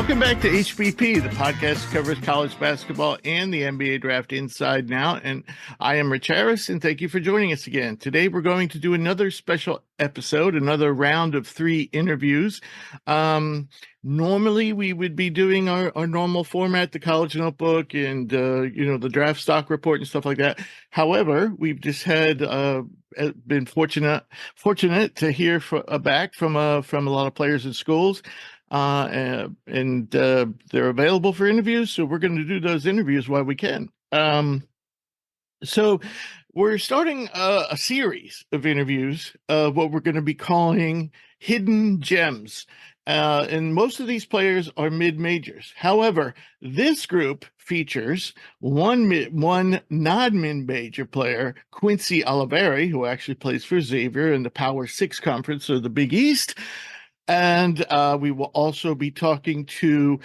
Welcome back to HPP, the podcast that covers college basketball and the NBA draft inside and out. And I am Rich Harris, and thank you for joining us again. Today, we're going to do another special episode, another round of 3 interviews. Normally, we would be doing our normal format, the college notebook and, the draft stock report and stuff like that. However, we've just had been fortunate to hear back from a lot of players and schools. And they're available for interviews, so we're going to do those interviews while we can. So we're starting a series of interviews of what we're going to be calling Hidden Gems. And most of these players are mid-majors. However, this group features one non-mid-major player, Quincy Olivari, who actually plays for Xavier in the Power 6 conference of the Big East. And we will also be talking to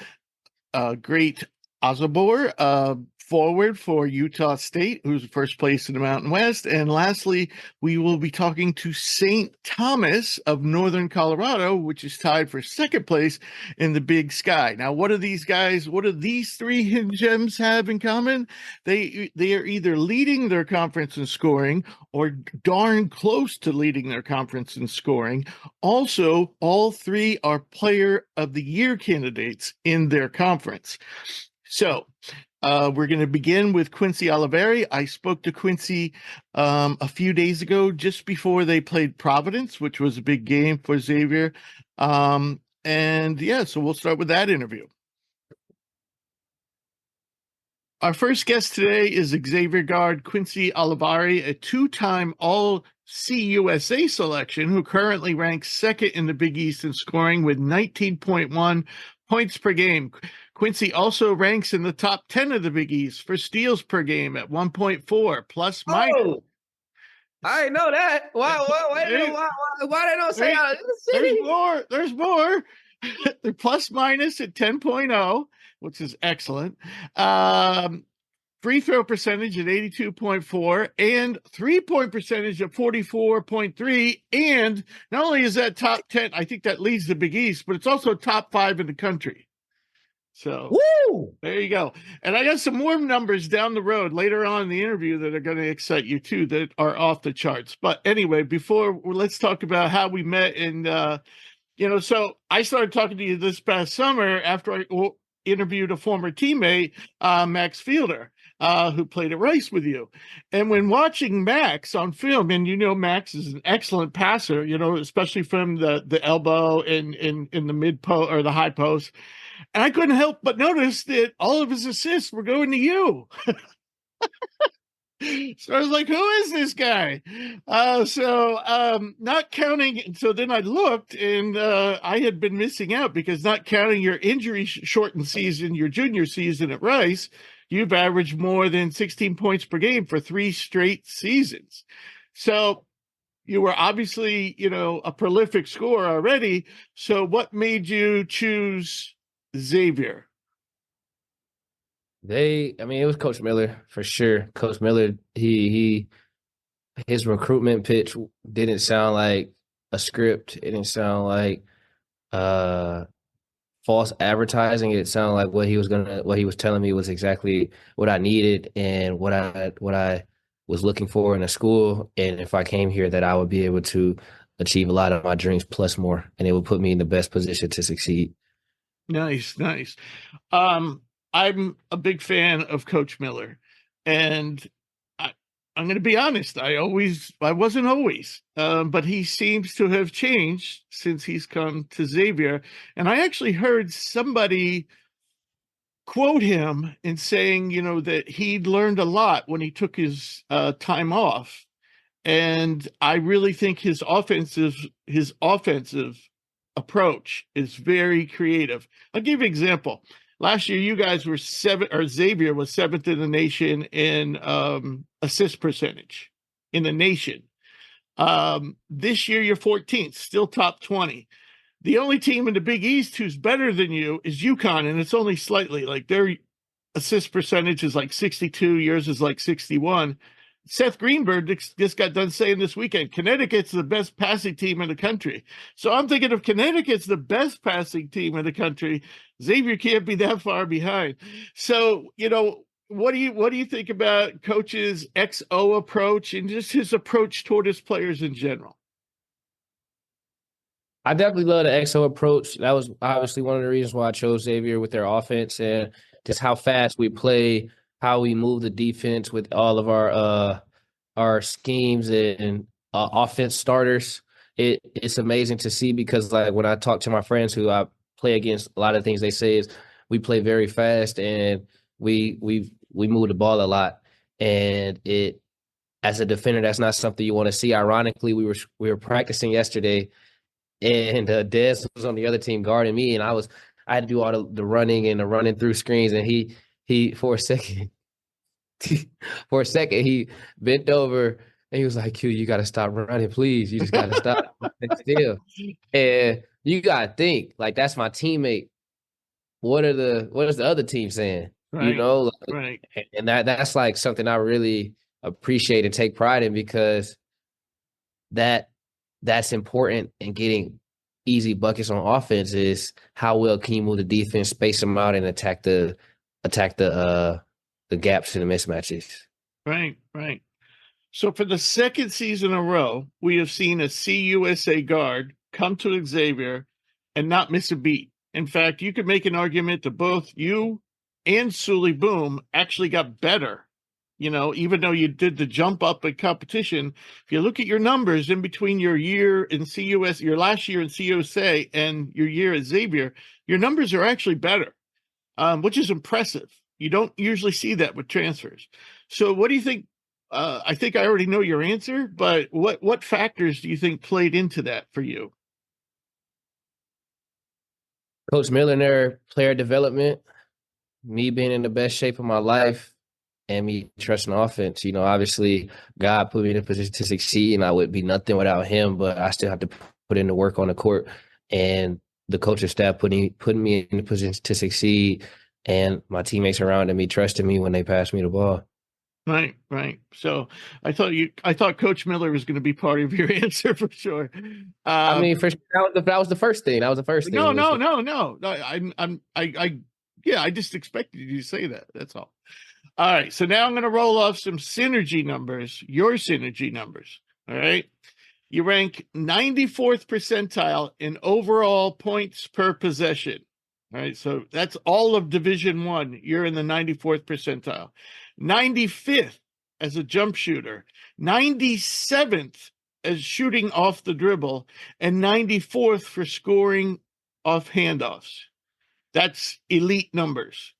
great Osobor, forward for Utah State, who's first place in the Mountain West. And lastly, we will be talking to St. Thomas of Northern Colorado, which is tied for second place in the Big Sky. Now, what do these 3 hidden gems have in common? They are either leading their conference in scoring or darn close to leading their conference in scoring. Also, all 3 are Player of the Year candidates in their conference. So, we're going to begin with Quincy Olivari. I spoke to Quincy a few days ago, just before they played Providence, which was a big game for Xavier. So we'll start with that interview. Our first guest today is Xavier guard Quincy Olivari, a 2-time All-CUSA selection who currently ranks second in the Big East in scoring with 19.1 points per game. Quincy also ranks in the top 10 of the Big East for steals per game at 1.4 plus minus. Oh, I know that. Why they don't say out of the city? There's more. They're plus minus at 10.0, which is excellent. Free throw percentage at 82.4 and 3-point percentage at 44.3. And not only is that top 10, I think that leads the Big East, but it's also top 5 in the country. So woo! There you go. And I got some more numbers down the road later on in the interview that are going to excite you too, that are off the charts. But anyway, let's talk about how we met. And, so I started talking to you this past summer after I interviewed a former teammate, Max Fielder, who played at Rice with you. And when watching Max on film, and Max is an excellent passer, especially from the elbow and in the mid post or the high post. And I couldn't help but notice that all of his assists were going to you. So I was like, who is this guy? Not counting. So then I looked, and I had been missing out because not counting your injury-shortened season, your junior season at Rice, you've averaged more than 16 points per game for 3 straight seasons. So you were obviously, a prolific scorer already. So what made you choose Xavier? It was Coach Miller for sure. Coach Miller, his recruitment pitch didn't sound like a script. It didn't sound like false advertising. It sounded like what he was telling me was exactly what I needed and what I was looking for in a school. And if I came here, that I would be able to achieve a lot of my dreams plus more, and it would put me in the best position to succeed. Nice. I'm a big fan of Coach Miller, and I'm going to be honest. I wasn't always, but he seems to have changed since he's come to Xavier. And I actually heard somebody quote him in saying, that he'd learned a lot when he took his time off. And I really think his offensive approach is very creative. I'll give you an example. Last year, you guys were Xavier was 7th in the nation in assist percentage in the nation. This year, you're 14th, still top 20. The only team in the Big East who's better than you is UConn, and it's only slightly. Like their assist percentage is like 62, yours is like 61. Seth Greenberg just got done saying this weekend, Connecticut's the best passing team in the country. So I'm thinking if Connecticut's the best passing team in the country, Xavier can't be that far behind. So, what do you think about Coach's XO approach and just his approach toward his players in general? I definitely love the XO approach. That was obviously one of the reasons why I chose Xavier with their offense and just how fast we play, how we move the defense with all of our schemes and offense starters. It's amazing to see because like when I talk to my friends who I play against, a lot of things they say is we play very fast and we move the ball a lot. And it as a defender, that's not something you want to see. Ironically, we were practicing yesterday and Dez was on the other team guarding me, and I had to do all the running and the running through screens, and he for a second he bent over and he was like, "Q, you got to stop running, please. You just got to stop still." And you got to think like that's my teammate. What is the other team saying? Right, right. And that's like something I really appreciate and take pride in because that's important in getting easy buckets on offense is how well can you move the defense, space them out, and attack the gaps and the mismatches. Right, right. So for the second season in a row, we have seen a CUSA guard come to Xavier and not miss a beat. In fact, you could make an argument that both you and Sully Boom actually got better. Even though you did the jump up in competition, if you look at your numbers in between your year in your last year in CUSA and your year at Xavier, your numbers are actually better, which is impressive. You don't usually see that with transfers. So what do you think? I think I already know your answer, but what factors do you think played into that for you? Coach Miller and their player development, me being in the best shape of my life, and me trusting offense. Obviously, God put me in a position to succeed, and I would be nothing without him, but I still have to put in the work on the court. And the coaching staff putting me in a position to succeed, and my teammates around me trusting me when they pass me the ball. Right, right. So I thought Coach Miller was going to be part of your answer for sure. I mean, for sure, that was the first thing. That was the first thing. No. I just expected you to say that. That's all. All right. So now I'm going to roll off some synergy numbers, your synergy numbers. All right. You rank 94th percentile in overall points per possession. All right. So that's all of Division I. You're in the 94th percentile. 95th as a jump shooter, 97th as shooting off the dribble, and 94th for scoring off handoffs. That's elite numbers.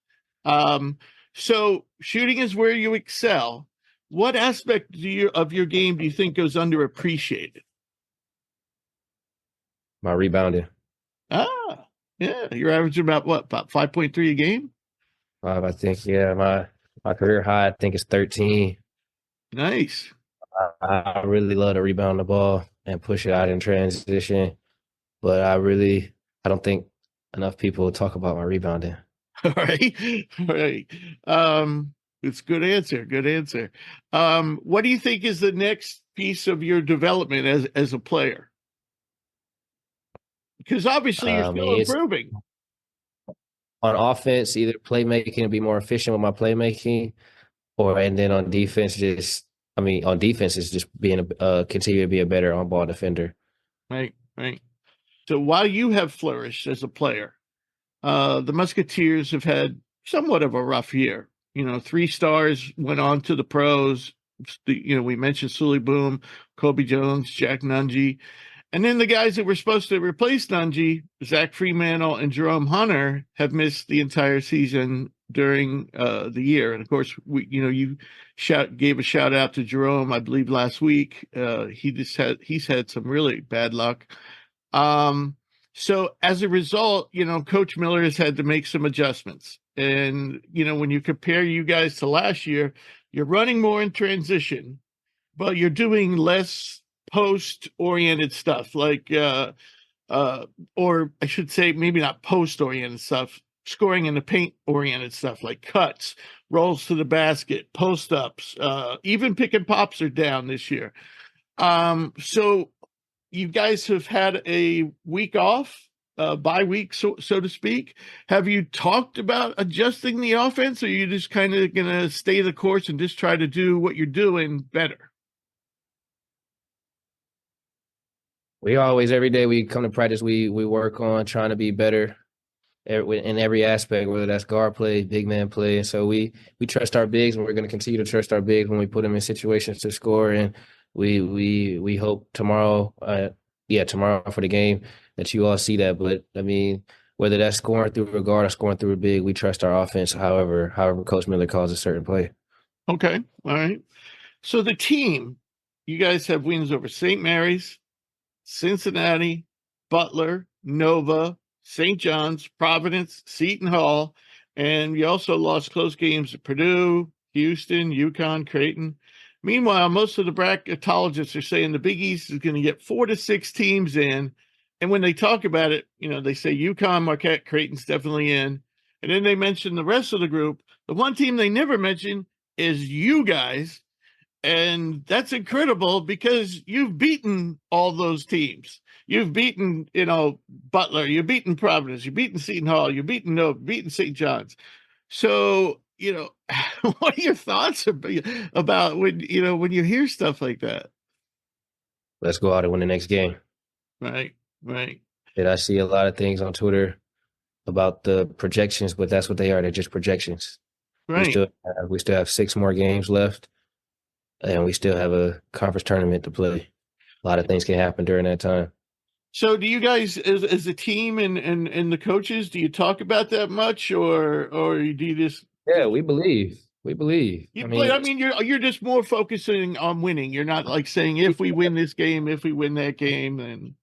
So shooting is where you excel. What aspect of your game do you think goes underappreciated? My rebounding. Yeah. You're averaging about 5.3 a game? 5, I think. Yeah, my career high, I think, is 13. Nice. I really love to rebound the ball and push it out in transition, but I don't think enough people talk about my rebounding. All right. All right. It's good answer. Good answer. What do you think is the next piece of your development as a player? Because obviously you're still improving. On offense, either playmaking and be more efficient with my playmaking, and then on defense, on defense is just being continue to be a better on-ball defender. Right, right. So while you have flourished as a player, the Musketeers have had somewhat of a rough year. 3 stars went on to the pros. We mentioned Sully Boom, Kobe Jones, Jack Nungy. And then the guys that were supposed to replace Nungy, Zach Fremantle and Jerome Hunter, have missed the entire season during the year. And of course, you gave a shout out to Jerome, I believe, last week. He's had some really bad luck. So as a result, Coach Miller has had to make some adjustments. And, when you compare you guys to last year, you're running more in transition, but you're doing less post-oriented stuff, like or I should say maybe not post-oriented stuff, scoring in the paint oriented stuff like cuts, rolls to the basket, post ups, even pick and pops are down this year. So you guys have had a week off, bye week, so to speak. Have you talked about adjusting the offense, or are you just kind of going to stay the course and just try to do what you're doing better? We always, every day we come to practice, we work on trying to be better in every aspect, whether that's guard play, big man play. And so we trust our bigs, and we're going to continue to trust our bigs when we put them in situations to score. And we hope tomorrow, tomorrow for the game that you all see that. But I mean, whether that's scoring through a guard or scoring through a big, we trust our offense. However Coach Miller calls a certain play. Okay, all right. So the team, you guys have wins over St. Mary's, Cincinnati, Butler, Nova, St. John's, Providence, Seton Hall, and you also lost close games at Purdue, Houston, UConn, Creighton. Meanwhile, most of the bracketologists are saying the Big East is going to get 4 to 6 teams in. And when they talk about it, they say UConn, Marquette, Creighton's definitely in. And then they mention the rest of the group. The one team they never mention is you guys. And that's incredible because you've beaten all those teams. You've beaten, Butler, you've beaten Providence, you've beaten Seton Hall, you've beaten Nova, beaten St. John's. So, what are your thoughts about when you hear stuff like that? Let's go out and win the next game. Right. And I see a lot of things on Twitter about the projections, but that's what they are. They're just projections. Right. We still have 6 more games left, and we still have a conference tournament to play. A lot of things can happen during that time. So do you guys, as a team and the coaches, do you talk about that much, or do you just? Yeah, we believe. You're just more focusing on winning. You're not like saying if we win this game, if we win that game, then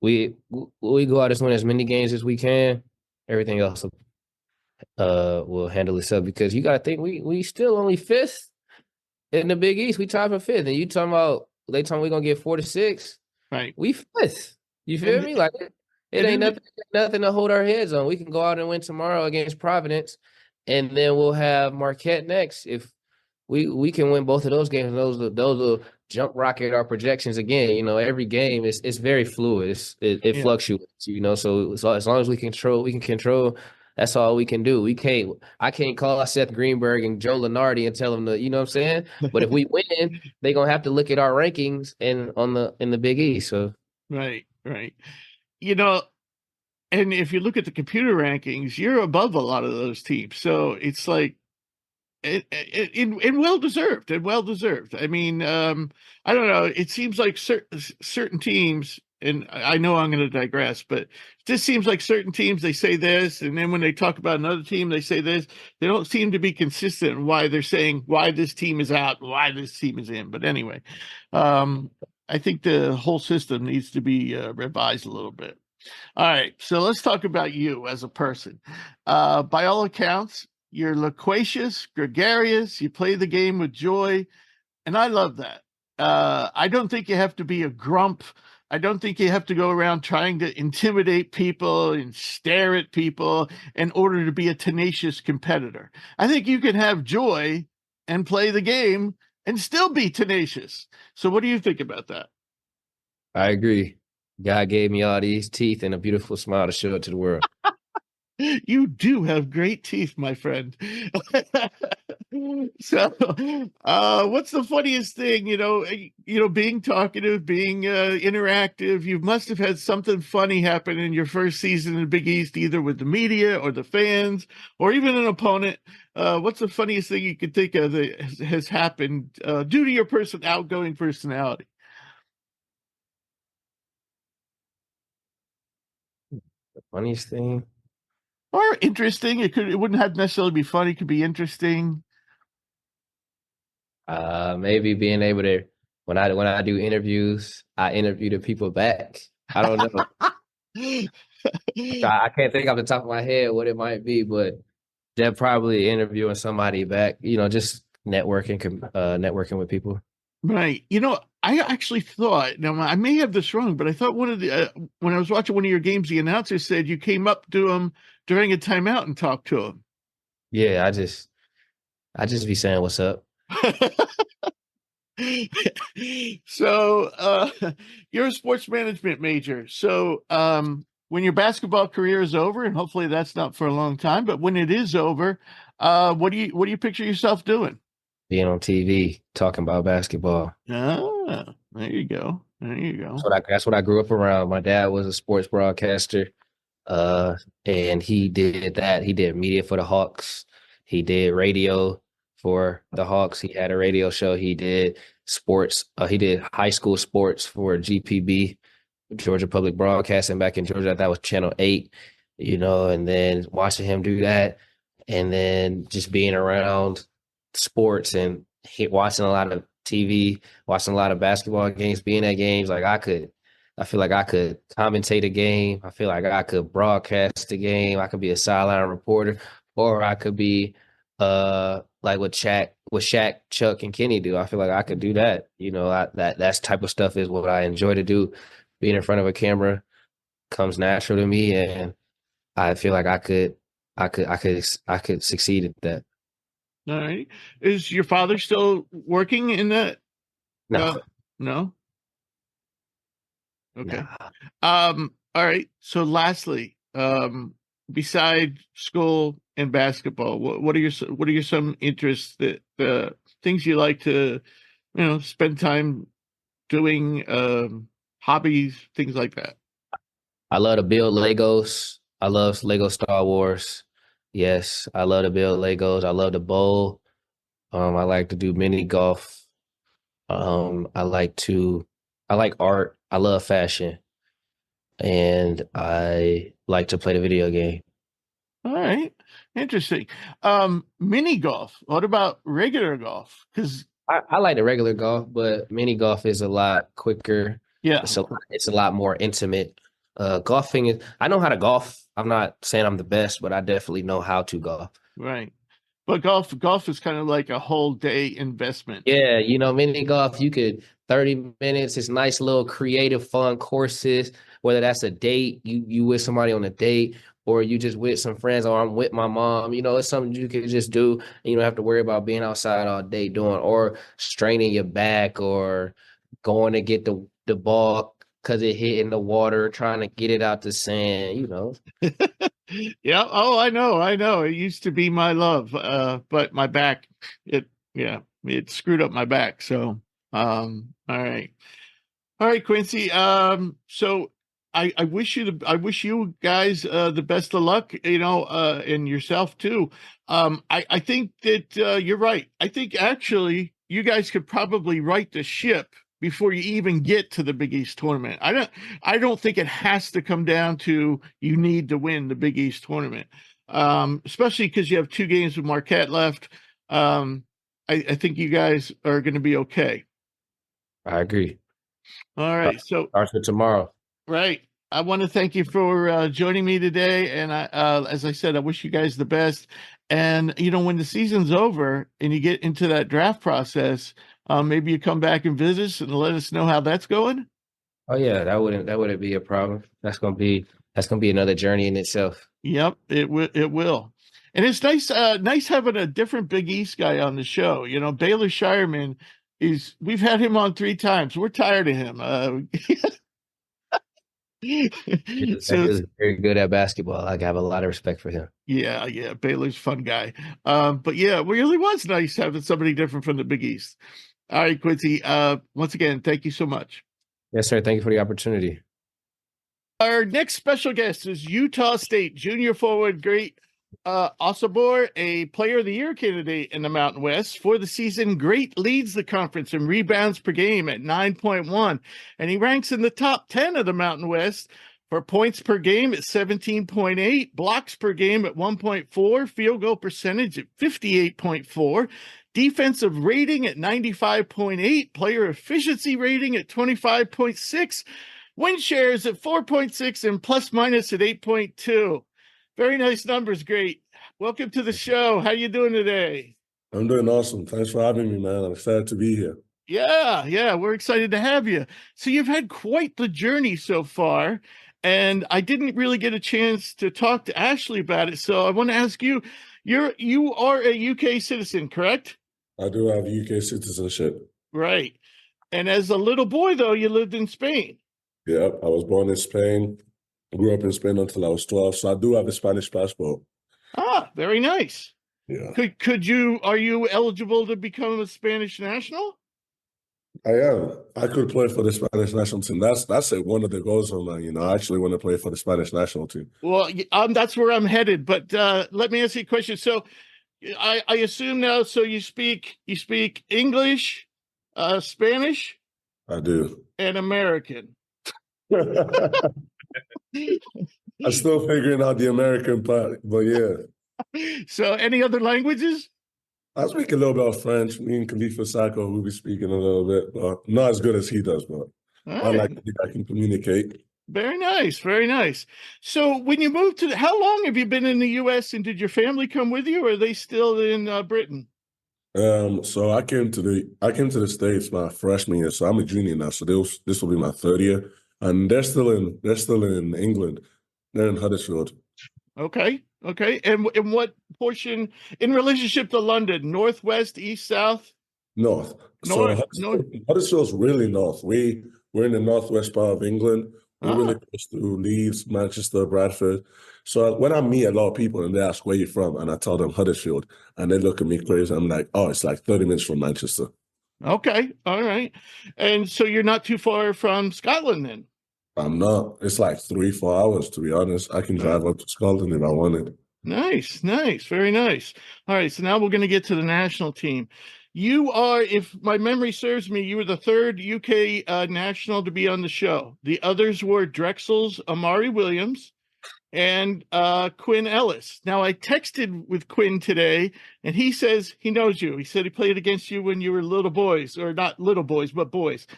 we go out and win as many games as we can. Everything else will handle itself, because you got to think we still only 5th in the Big East. We tied for 5th, and you talking about we're gonna get 4 to 6. Right. We 5th. You feel me? Like it ain't nothing to hold our heads on. We can go out and win tomorrow against Providence, and then we'll have Marquette next. If we can win both of those games, those will jump rocket our projections again. Every game is very fluid. It fluctuates. So as long as we can control. That's all we can do. I can't call Seth Greenberg and Joe Lunardi and tell them to, you know what I'm saying? But if we win, they're gonna have to look at our rankings in the Big East. So right. And if you look at the computer rankings, you're above a lot of those teams. So it's like and well deserved. I mean, I don't know. It seems like certain teams, and I know I'm going to digress, but it just seems like certain teams, they say this, and then when they talk about another team, they say this. They don't seem to be consistent in why they're saying why this team is out, why this team is in. But anyway, I think the whole system needs to be revised a little bit. All right, so let's talk about you as a person. By all accounts, you're loquacious, gregarious, you play the game with joy, and I love that. I don't think you have to be a grump. I don't think you have to go around trying to intimidate people and stare at people in order to be a tenacious competitor. I think you can have joy and play the game and still be tenacious. So what do you think about that? I agree. God gave me all these teeth and a beautiful smile to show it to the world. You do have great teeth, my friend. So, what's the funniest thing? Being talkative, being interactive. You must have had something funny happen in your first season in the Big East, either with the media or the fans, or even an opponent. What's the funniest thing you could think of that has happened due to your outgoing personality? The funniest thing. Or interesting. It wouldn't have necessarily be funny. It could be interesting. Maybe being able to, when I do interviews, I interview the people back. I don't know. I can't think off the top of my head what it might be, but they're probably interviewing somebody back. Just networking with people. Right. I actually thought, now I may have this wrong, but I thought one of the when I was watching one of your games, the announcer said you came up to him during a timeout and talk to him. Yeah, I just be saying what's up. So you're a sports management major. So when your basketball career is over, and hopefully that's not for a long time, but when it is over, what do you picture yourself doing? Being on TV, talking about basketball. Ah, there you go. There you go. That's what I grew up around. My dad was a sports broadcaster. And he did that. He did media for the Hawks. He did radio for the Hawks. He had a radio show. He did sports. He did high school sports for GPB, Georgia Public Broadcasting back in Georgia. That was Channel 8, and then watching him do that and then just being around sports and watching a lot of TV, watching a lot of basketball games, being at games. Like I feel like I could commentate a game. I feel like I could broadcast a game. I could be a sideline reporter, or I could be like what Shaq, Chuck, and Kenny do. I feel like I could do that. That type of stuff is what I enjoy to do. Being in front of a camera comes natural to me, and I feel like I could succeed at that. All right. Is your father still working in that? No. No. Okay. Nah. All right. So lastly, beside school and basketball, what are your some interests that things you like to, spend time doing, hobbies, things like that? I love to build Legos. I love Lego Star Wars. Yes, I love to build Legos. I love to bowl. I like to do mini golf. I like art. I love fashion. And I like to play the video game. All right. Interesting. Mini golf. What about regular golf? Because I like the regular golf, but mini golf is a lot quicker. yeah, It's a lot more intimate. Golfing is, I know how to golf. I'm not saying I'm the best, but I definitely know how to golf. right. But golf is kind of like a whole day investment. Yeah, mini golf, you could 30 minutes. It's nice little creative, fun courses, whether that's a date, you with somebody on a date, or you just with some friends, or I'm with my mom. It's something you can just do. And you don't have to worry about being outside all day doing, or straining your back, or going to get the ball because it hit in the water, trying to get it out the sand. Yeah. Oh, I know. It used to be my love. But my back, it screwed up my back. So, all right. All right, Quincy. So I wish you guys the best of luck, and yourself too. I think that you're right. I think actually you guys could probably right the ship before you even get to the Big East tournament. I don't think it has to come down to you need to win the Big East tournament. Especially because you have 2 games with Marquette left. I think you guys are going to be okay. I agree. All right. So starts with tomorrow. Right. I want to thank you for joining me today. And as I said, I wish you guys the best. And, when the season's over and you get into that draft process, maybe you come back and visit us and let us know how that's going. Oh yeah, that wouldn't be a problem. That's gonna be another journey in itself. Yep, it will. And it's nice having a different Big East guy on the show. Baylor Shireman we've had him on 3 times. We're tired of him. He's very good at basketball. I have a lot of respect for him. Yeah. Baylor's a fun guy. But yeah, it really was nice having somebody different from the Big East. All right, Quincy. Once again, thank you so much. Yes, sir. Thank you for the opportunity. Our next special guest is Utah State junior forward great Osobor, a Player of the Year candidate in the Mountain West. For the season, Great leads the conference in rebounds per game at 9.1, and he ranks in the top 10 of the Mountain West for points per game at 17.8, blocks per game at 1.4, field goal percentage at 58.4, defensive rating at 95.8, player efficiency rating at 25.6, win shares at 4.6, and plus minus at 8.2. Very nice numbers. Great. Welcome to the show. How you doing today? I'm doing awesome. Thanks for having me, man. I'm excited to be here. Yeah, we're excited to have you. So you've had quite the journey so far, and I didn't really get a chance to talk to Ashley about it. So I want to ask you, you are a UK citizen, correct? I do have UK citizenship. Right. And as a little boy, though, you lived in Spain. Yeah, I was born in Spain, grew up in Spain until I was 12, so I do have a Spanish passport. Ah, very nice. Yeah, Are you eligible to become a Spanish national? I am. I could play for the Spanish national team. That's one of the goals of mine. I actually want to play for the Spanish national team. Well, that's where I'm headed. But let me ask you a question. So, I assume now. So you speak English, Spanish, I do. and American. I'm still figuring out the American part, but yeah. So, any other languages? I speak a little bit of French. Me and Khalifa Sacco will be speaking a little bit, but not as good as he does, but All I like right. to think I can communicate. Very nice, very nice. So, when you moved to, how long have you been in the U.S. and did your family come with you, or are they still in Britain? So I came to the States my freshman year, so I'm a junior now. So this will be my third year, and they're still in England. They're in Huddersfield. Okay, okay. And in what portion in relationship to London? Northwest, east, south? North. So North, north. Huddersfield's really north. We're in the northwest part of England. We're really Ah, close to Leeds, Manchester, Bradford. So when I meet a lot of people and they ask where you're from, and I tell them Huddersfield, and they look at me crazy, I'm like, oh, it's like 30 minutes from Manchester. okay, all right. And so you're not too far from Scotland then? I'm not. It's like 3-4 hours, to be honest. I can drive up to Scotland if I wanted. Nice, nice, very nice. All right, so now we're going to get to the national team. You are, if my memory serves me, you were the third UK national to be on the show. The others were Drexel's Amari Williams and Quinn Ellis. Now, I texted with Quinn today, and he says he knows you. He said he played against you when you were little boys, or not little boys, but boys.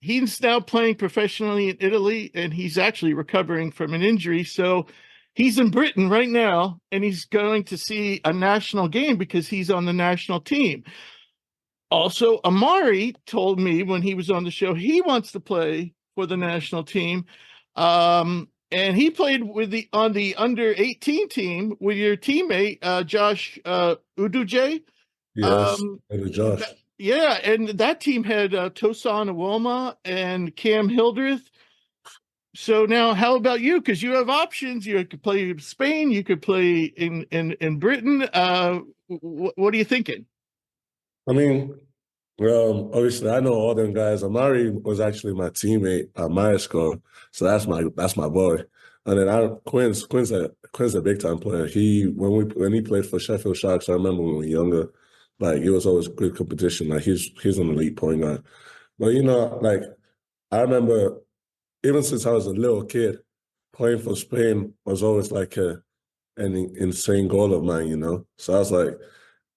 He's now playing professionally in Italy, and he's actually recovering from an injury. So he's in Britain right now, and he's going to see a national game because he's on the national team. Also, Amari told me when he was on the show he wants to play for the national team. And he played on the under-18 team with your teammate Josh Uduje. Yes, and Josh. Yeah, and that team had Tosan Awoma and Cam Hildreth. So now, how about you? Because you have options. You could play in Spain. You could play in Britain. What are you thinking? I mean, obviously, I know all them guys. Amari was actually my teammate at my school, so that's my boy. And then Quinn's a big time player. When he played for Sheffield Sharks, I remember when we were younger, like it was always good competition. Like he's an elite point guard. But like I remember even since I was a little kid, playing for Spain was always like an insane goal of mine. So I was like,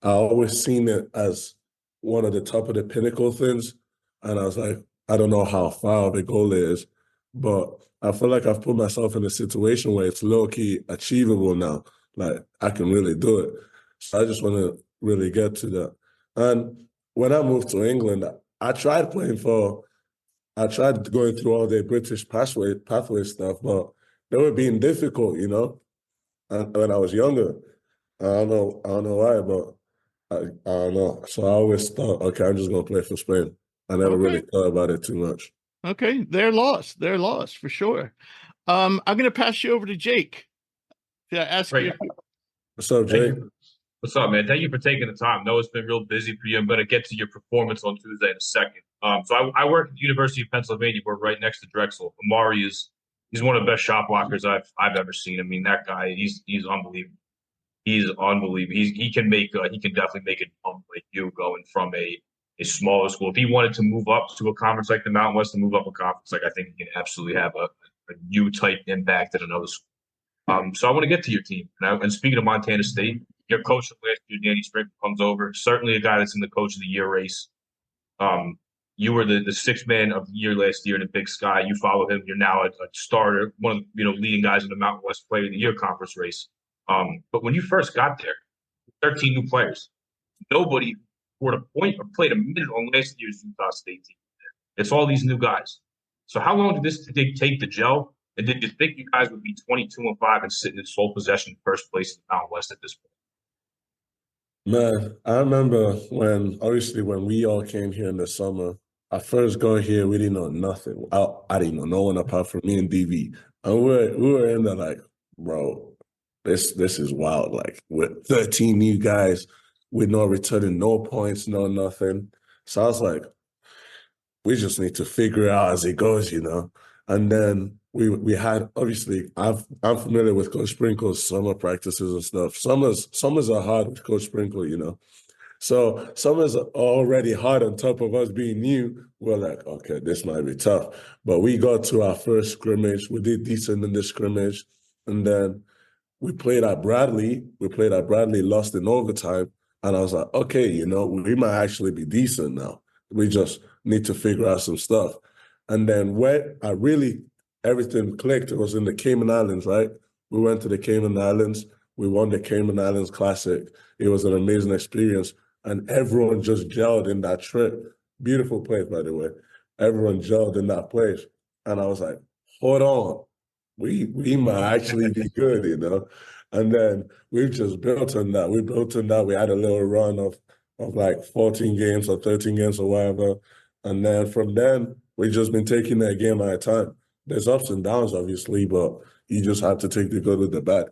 I always seen it as one of the top of the pinnacle things. And I was like, I don't know how far the goal is, but I feel like I've put myself in a situation where it's low-key achievable now. Like I can really do it. So I just want to really get to that. And when I moved to England, I tried going through all the British pathway stuff, but they were being difficult. And when I was younger. I don't know why, but I don't know. So I always thought, okay, I'm just gonna play for Spain. I never really Okay. thought about it too much. Okay, they're lost. They're lost for sure. I'm going to pass you over to Jake to ask Great. you. What's up, Jake? What's up, man? Thank you for taking the time. I know it's been real busy for you. I'm going to get to your performance on Tuesday in a second. So I work at the University of Pennsylvania. We're right next to Drexel. Amari he's one of the best shot blockers I've ever seen. I mean, that guy, he's unbelievable. He's unbelievable. He can definitely make it like you going from a smaller school. If he wanted to move up to a conference like the Mountain West, to move up a conference, like I think he can absolutely have a U-type impact at another school. So I want to get to your team. And speaking of Montana State, your coach last year, Danny Sprinkle, comes over. Certainly a guy that's in the Coach of the Year race. You were the sixth man of the year last year in the Big Sky. You follow him. You're now a starter, one of the leading guys in the Mountain West Player of the Year conference race. But when you first got there, 13 new players. Nobody scored a point or played a minute on last year's Utah State team. It's all these new guys. So how long did this take to gel? And did you think you guys would be 22-5 and sitting in sole possession first place in the Mountain West at this point? Man, I remember when we all came here in the summer, I first got here, we didn't know nothing. I didn't know no one apart from me and DV. And we were in there like, bro, this is wild. Like, with 13 new guys, with no returning, no points, no nothing. So I was like, we just need to figure it out as it goes, you know? And then we had, obviously, I'm familiar with Coach Sprinkle's summer practices and stuff. Summers are hard with Coach Sprinkle, you know? So summers are already hard on top of us being new. We're like, okay, this might be tough. But we got to our first scrimmage. We did decent in the scrimmage. And then we played at Bradley. Lost in overtime. And I was like, okay, you know, we might actually be decent now. We just need to figure out some stuff. And then where everything clicked, it was in the Cayman Islands, right? We went to the Cayman Islands. We won the Cayman Islands Classic. It was an amazing experience. And everyone just gelled in that trip. Beautiful place, by the way. Everyone gelled in that place. And I was like, hold on. We might actually be good, you know? And then we've just built on that. We had a little run of like 14 games or 13 games or whatever. And then from then, we've just been taking that game at a time. There's ups and downs, obviously, but you just have to take the good with the bad.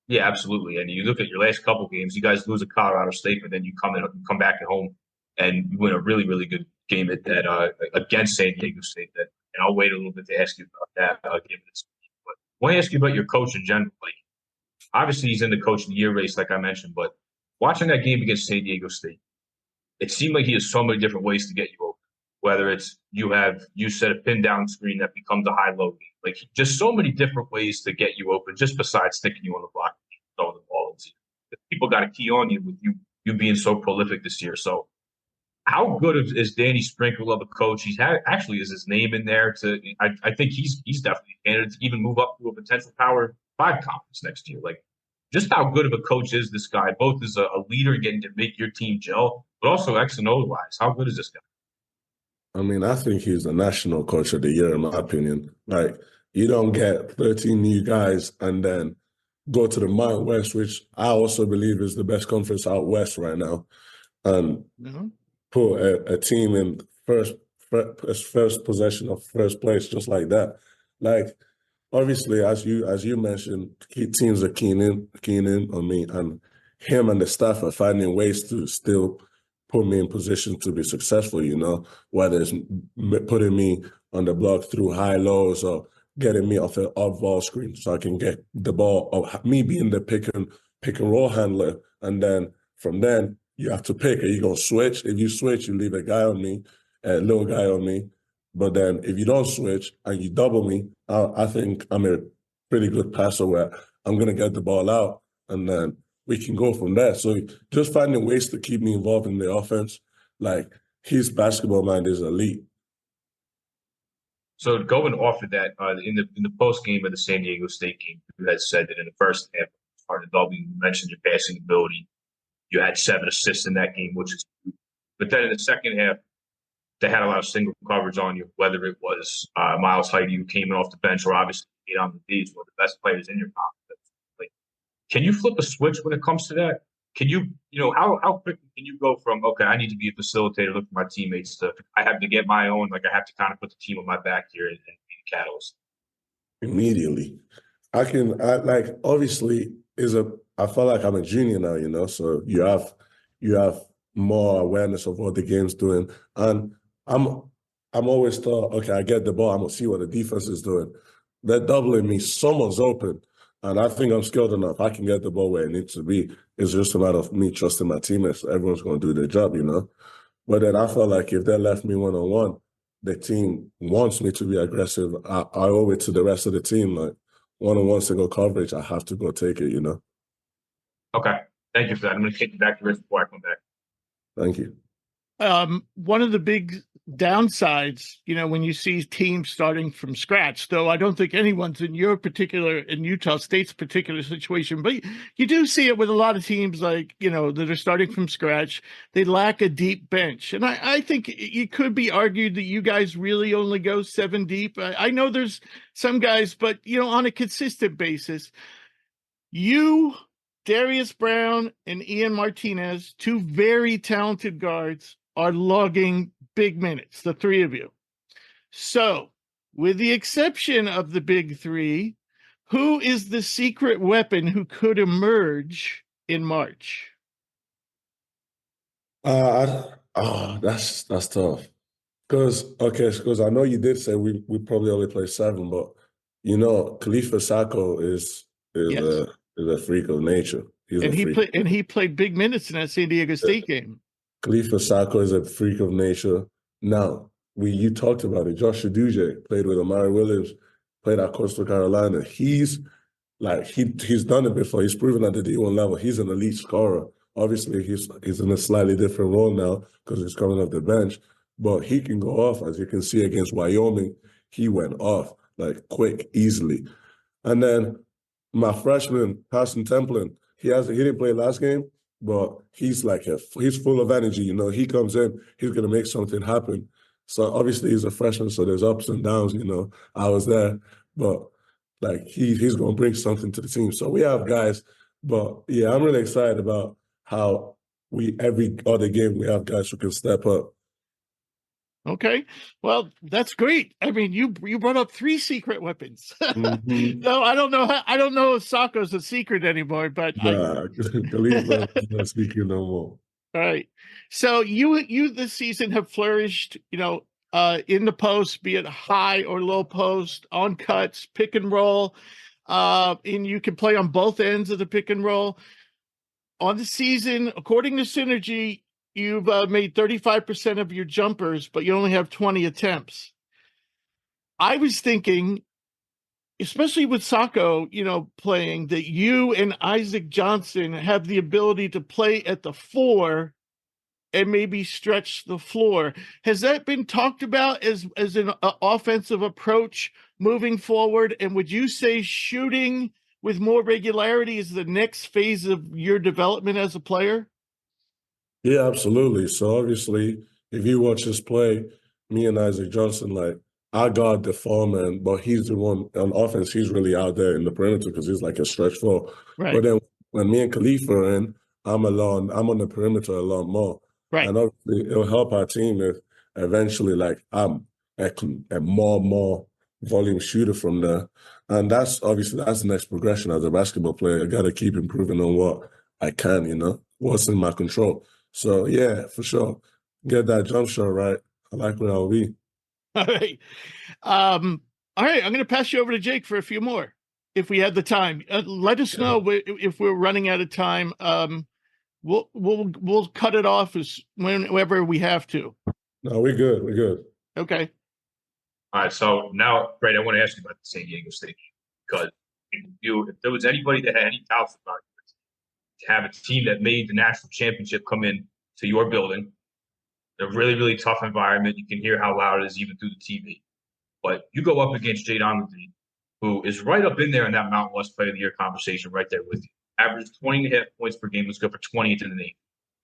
Yeah, absolutely. And you look at your last couple games, you guys lose at Colorado State, but then you come back at home and you win a really, really good game against San Diego State. And I'll wait a little bit to ask you about that. But I want to ask you about your coach in general. Like, obviously, he's in the Coach of the Year race, like I mentioned, but watching that game against San Diego State, it seemed like he has so many different ways to get you open. Whether it's you set a pin down screen that becomes a high-low game. Like, just so many different ways to get you open, just besides sticking you on the block and throwing the ball into you. People got a key on you with you being so prolific this year. So how good is Danny Sprinkle of a coach? Actually is his name in there I think he's definitely a candidate to even move up to a potential Power 5 conference next year. Like, just how good of a coach is this guy, both as a leader getting to make your team gel, but also X and O wise. How good is this guy? I mean, I think he's the national coach of the year, in my opinion. Like, you don't get 13 new guys and then go to the Mountain West, which I also believe is the best conference out west right now, and put a team in first possession of first place just like that. Like, obviously, as you mentioned, teams are keen in on me, and him and the staff are finding ways to still put me in position to be successful, you know, whether it's putting me on the block through high lows or getting me off an off-ball screen so I can get the ball, or me being the pick and roll handler. And then from then, you have to pick. Are you going to switch? If you switch, you leave a little guy on me. But then if you don't switch and you double me, I think I'm a pretty good passer where I'm going to get the ball out and then we can go from there. So just finding ways to keep me involved in the offense, like, his basketball mind is elite. So going off of that, in the post game of the San Diego State game, you had said that in the first half, part of the W, you mentioned your passing ability. You had 7 assists in that game, which is good. But then in the second half, they had a lot of single coverage on you, whether it was Miles Heide, who came in off the bench, or obviously on the D's, one of the best players in your conference. Can you flip a switch when it comes to that? Can you how quickly can you go from, okay, I need to be a facilitator, look for my teammates, to I have to get my own, like, I have to kind of put the team on my back here and be the catalyst? Immediately. Obviously I feel like I'm a junior now, you know, so you have more awareness of what the game's doing. And I'm always thought, okay, I get the ball, I'm gonna see what the defense is doing. They're doubling me, someone's open. And I think I'm skilled enough. I can get the ball where it needs to be. It's just a matter of me trusting my teammates. Everyone's going to do their job, you know. But then I felt like if they left me one-on-one, the team wants me to be aggressive. I owe it to the rest of the team. Like, one-on-one single coverage, I have to go take it, you know. Okay. Thank you for that. I'm going to take you back to Rich before I come back. Thank you. One of the big downsides, when you see teams starting from scratch, though I don't think anyone's in Utah State's particular situation, but you do see it with a lot of teams like, that are starting from scratch. They lack a deep bench. And I think it could be argued that you guys really only go 7 deep. I know there's some guys, but, on a consistent basis, you, Darius Brown, and Ian Martinez, 2 very talented guards, are logging big minutes, the 3 of you. So, with the exception of the big 3, who is the secret weapon who could emerge in March? That's tough. Because I know you did say we probably only play 7, but Khalifa Sacco is Yes. a freak of nature. He played big minutes in that San Diego State game. Khalifa Sacco is a freak of nature. Now, you talked about it. Josh Aduje played with Amari Williams, played at Coastal Carolina. He's done it before. He's proven at the D1 level. He's an elite scorer. Obviously, he's in a slightly different role now because he's coming off the bench. But he can go off, as you can see against Wyoming. He went off quick, easily. And then my freshman, Carson Templin, he didn't play last game, but he's he's full of energy. He comes in, he's gonna make something happen. So obviously he's a freshman, so there's ups and downs. I was there, but he's gonna bring something to the team. So we have guys, but yeah, I'm really excited about how every other game we have guys who can step up. Okay, well, that's great. I mean, you brought up 3 secret weapons. Mm-hmm. No, I don't know if Sacco's a secret anymore, but Khalifa is not speaking no more. All right. So you this season have flourished, in the post, be it high or low post, on cuts, pick and roll, and you can play on both ends of the pick and roll. On the season, according to Synergy, you've made 35% of your jumpers, but you only have 20 attempts. I was thinking, especially with Sacco, playing, that you and Isaac Johnson have the ability to play at the 4 and maybe stretch the floor. Has that been talked about as an offensive approach moving forward? And would you say shooting with more regularity is the next phase of your development as a player? Yeah, absolutely. So obviously, if you watch us play, me and Isaac Johnson, I guard the 4-man, but he's the one on offense. He's really out there in the perimeter because he's like a stretch 4. Right. But then when me and Khalifa are in, I'm on the perimeter a lot more. Right. And obviously, it'll help our team if eventually, I'm a more volume shooter from there. And that's the next progression as a basketball player. I got to keep improving on what I can, what's in my control. So, yeah, for sure. Get that jump shot right. I like where I'll be. All right. All right. I'm going to pass you over to Jake for a few more if we had the time. Let us know if we're running out of time. We'll cut it off whenever we have to. No, we're good. We're good. Okay. All right. So now, Brad, I want to ask you about the San Diego State because if there was anybody that had any doubts about it, to have a team that made the national championship come in to your building, a really, really tough environment. You can hear how loud it is even through the TV. But you go up against Jade Onley, who is right up in there in that Mountain West Player of the Year conversation right there with you. Averaged 20.5 points per game. Was good for 28th in the nation.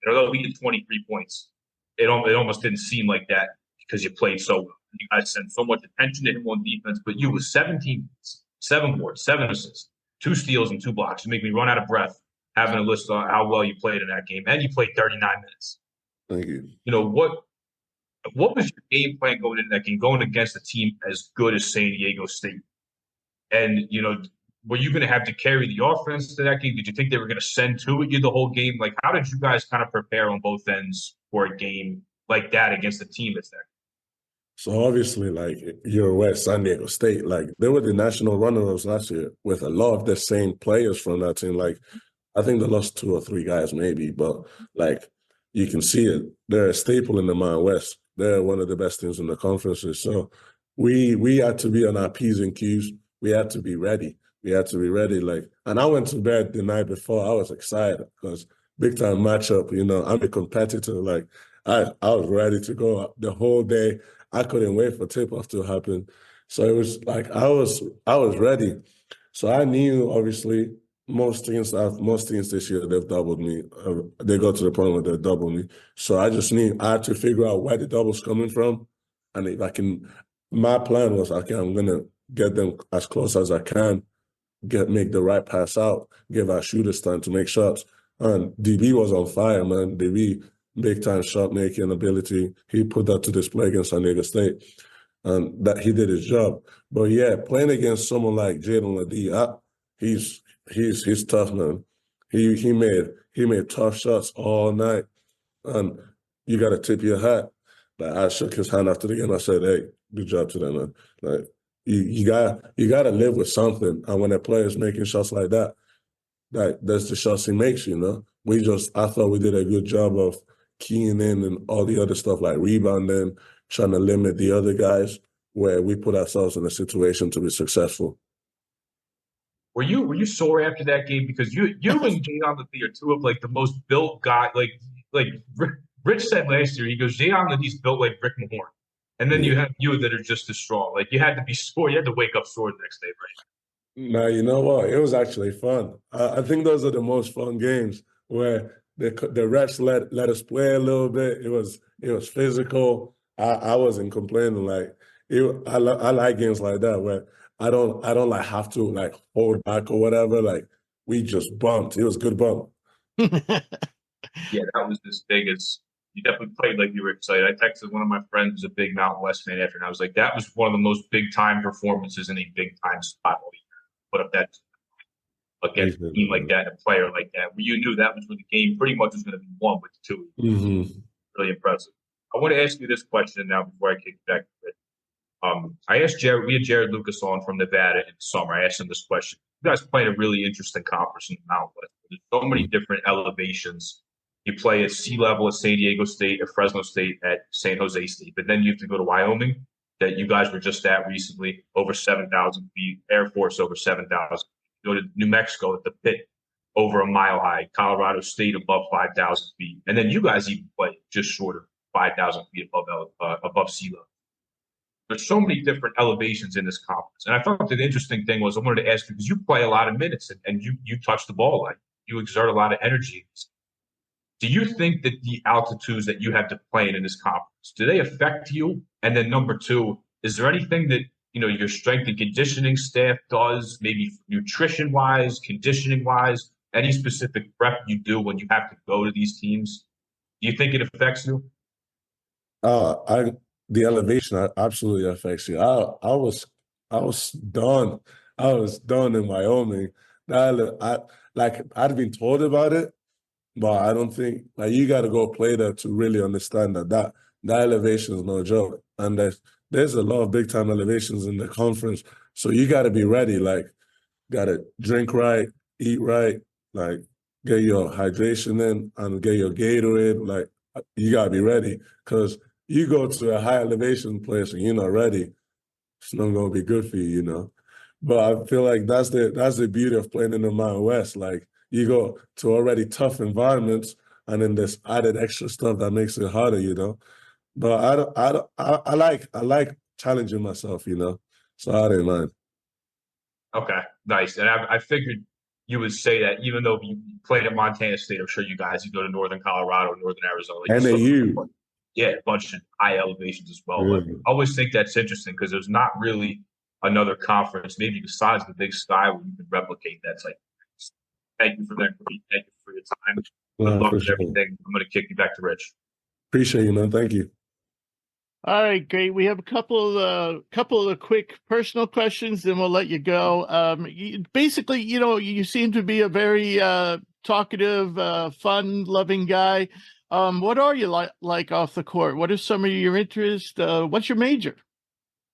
And although he did 23 points, it almost didn't seem like that because you played so well. You guys sent so much attention to him on defense, but you was 17 points, 7 boards, 7 assists, 2 steals, and 2 blocks. You make me run out of breath having a list on how well you played in that game. And you played 39 minutes. Thank you. What was your game plan going into that game, going against a team as good as San Diego State? And, were you going to have to carry the offense to that game? Did you think they were going to send to you the whole game? How did you guys kind of prepare on both ends for a game like that against a team that's that? So obviously, you're West San Diego State, they were the national runner-ups last year with a lot of the same players from that team. I think they lost 2 or 3 guys maybe, but you can see it. They're a staple in the Mountain West. They're one of the best teams in the conferences. So we had to be on our P's and Q's. We had to be ready. And I went to bed the night before. I was excited because big time matchup. I'm a competitor. I was ready to go the whole day. I couldn't wait for tip-off to happen. So it was like I was ready. So I knew obviously most teams this year they've doubled me. They got to the point where they doubled me. So I just knew I had to figure out where the double's coming from, and if I can. My plan was, okay, I'm gonna get them as close as I can, make the right pass out, give our shooters time to make shots. And DB was on fire, man. DB, big time shot making ability. He put that to display against San Diego State, and that he did his job. But yeah, playing against someone like Jaden Ledee, he's tough, man. He made tough shots all night, and you got to tip your hat. Like, I shook his hand after the game. I said, "Hey, good job today, man." Like, you gotta live with something. And when a player is making shots like that, that's the shots he makes, you know. I thought we did a good job of keying in and all the other stuff like rebounding, trying to limit the other guys, where we put ourselves in a situation to be successful. Were you sore after that game? Because you and Jayon Ledee are two of like the most built guys. Like Rich said last year, he goes, Jayon Ledee's built like Rick Mahorn. And then you have you that are just as strong. Like, you had to be sore. You had to wake up sore the next day, right? Now, you know what? It was actually fun. I think those are the most fun games where the refs let us play a little bit. It was physical. I wasn't complaining. Like, I like games like that where I don't like have to like hold back or whatever. Like, we just bumped. It was a good bump. Yeah, that was as big as you definitely played like you were excited. I texted one of my friends who's a big Mountain West fan after, and I was like, that was one of the most big time performances in a big time spot all year. Put up that against a team like that, a player like that, where you knew that was when the game pretty much was going to be won with the two. Mm-hmm. Really impressive. I want to ask you this question now before I kick it back to it. I asked Jared, we had Jared Lucas on from Nevada in the summer. I asked him this question. You guys play in a really interesting conference in the Mountain West. There's so many different elevations. You play at sea level at San Diego State, at Fresno State, at San Jose State, but then you have to go to Wyoming, that you guys were just at recently, over 7,000 feet, Air Force over 7,000. You go to New Mexico at the pit, over a mile high, Colorado State above 5,000 feet, and then you guys even play just short of 5,000 feet above sea level. There's so many different elevations in this conference. And I thought the interesting thing was, I wanted to ask you, because you play a lot of minutes and you touch the ball, like you exert a lot of energy. Do you think that the altitudes that you have to play in this conference, do they affect you? And then number two, is there anything that, you know, your strength and conditioning staff does, maybe nutrition wise, conditioning wise, any specific prep you do when you have to go to these teams? Do you think it affects you? The elevation absolutely affects you. I was done. I was done in Wyoming. I'd been told about it, but I don't think like you got to go play there to really understand that elevation is no joke. And there's a lot of big time elevations in the conference, so you got to be ready. Like, got to drink right, eat right, like get your hydration in and get your Gatorade. Like, you got to be ready, because you go to a high elevation place and you're not ready, it's not going to be good for you, you know. But I feel like that's the beauty of playing in the Mountain West. Like, you go to already tough environments, and then there's added extra stuff that makes it harder, you know. But I like challenging myself, you know. So I didn't mind. Okay, nice. And I figured you would say that, even though you played at Montana State, I'm sure you go to Northern Colorado, Northern Arizona. Like, NAU. Yeah, a bunch of high elevations as well. Really? But I always think that's interesting, because there's not really another conference, maybe besides the Big Sky, where you can replicate that type. Thank you for that. Thank you for your time. Good luck with everything. I'm going to kick you back to Rich. Appreciate you, man. Thank you. All right, great. We have a couple of quick personal questions, then we'll let you go. Basically, you know, you seem to be a very talkative, fun-loving guy. What are you like off the court? What are some of your interests? What's your major?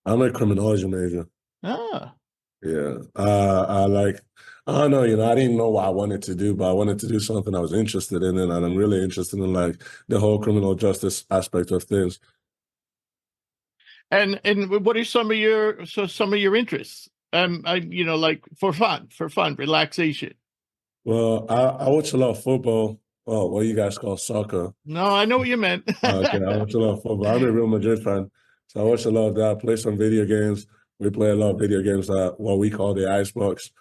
I'm a criminology major. Ah. Yeah. I don't know, you know, I didn't know what I wanted to do, but I wanted to do something I was interested in, and I'm really interested in like the whole criminal justice aspect of things. And what are some of your interests? You know, like for fun, relaxation. Well, I watch a lot of football. Oh, what you guys call soccer. No, I know what you meant. Okay, I watch a lot of football. I'm a Real Madrid fan, so I watch a lot of that. Play some video games. We play a lot of video games that what we call the icebox.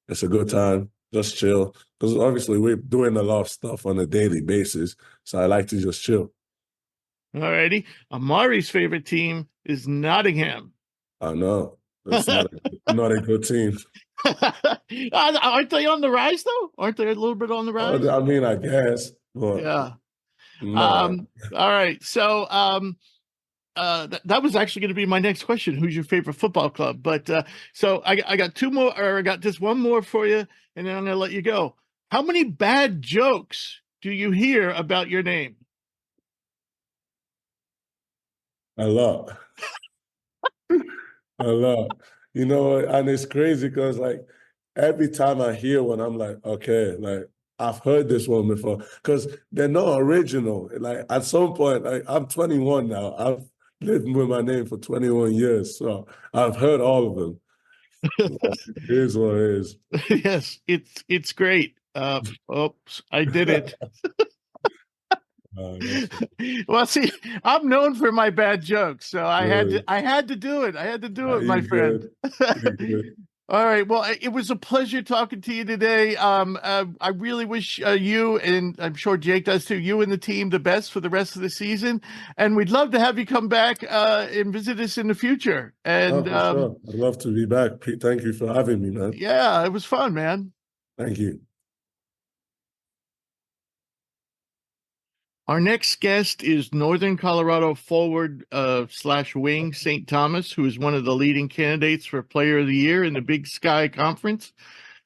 It's a good time, just chill. Because obviously we're doing a lot of stuff on a daily basis, so I like to just chill. All righty. Amari's favorite team is Nottingham. I know it's not a good team. Aren't they on the rise though? Aren't they a little bit on the rise? I mean, I guess, but Yeah. no. All right. So that was actually going to be my next question. Who's your favorite football club? But so I got two more, or I got just one more for you, and then I'm going to let you go. How many bad jokes do you hear about your name? A lot. A lot. You know, and it's crazy because like every time I hear one, I'm like, okay, like I've heard this one before because they're not original. Like at some point, like I'm 21 now. I've lived with my name for 21 years, so I've heard all of them. It is what it is. Yes, it's great. Oops, I did it. Well, see, I'm known for my bad jokes, so I had to do it. I had to do it, my friend. All right. Well, it was a pleasure talking to you today. I really wish you, and I'm sure Jake does too, you and the team the best for the rest of the season. And we'd love to have you come back and visit us in the future. And for sure. I'd love to be back. Pete, thank you for having me, man. Yeah, it was fun, man. Thank you. Our next guest is Northern Colorado forward / wing St. Thomas, who is one of the leading candidates for Player of the Year in the Big Sky Conference.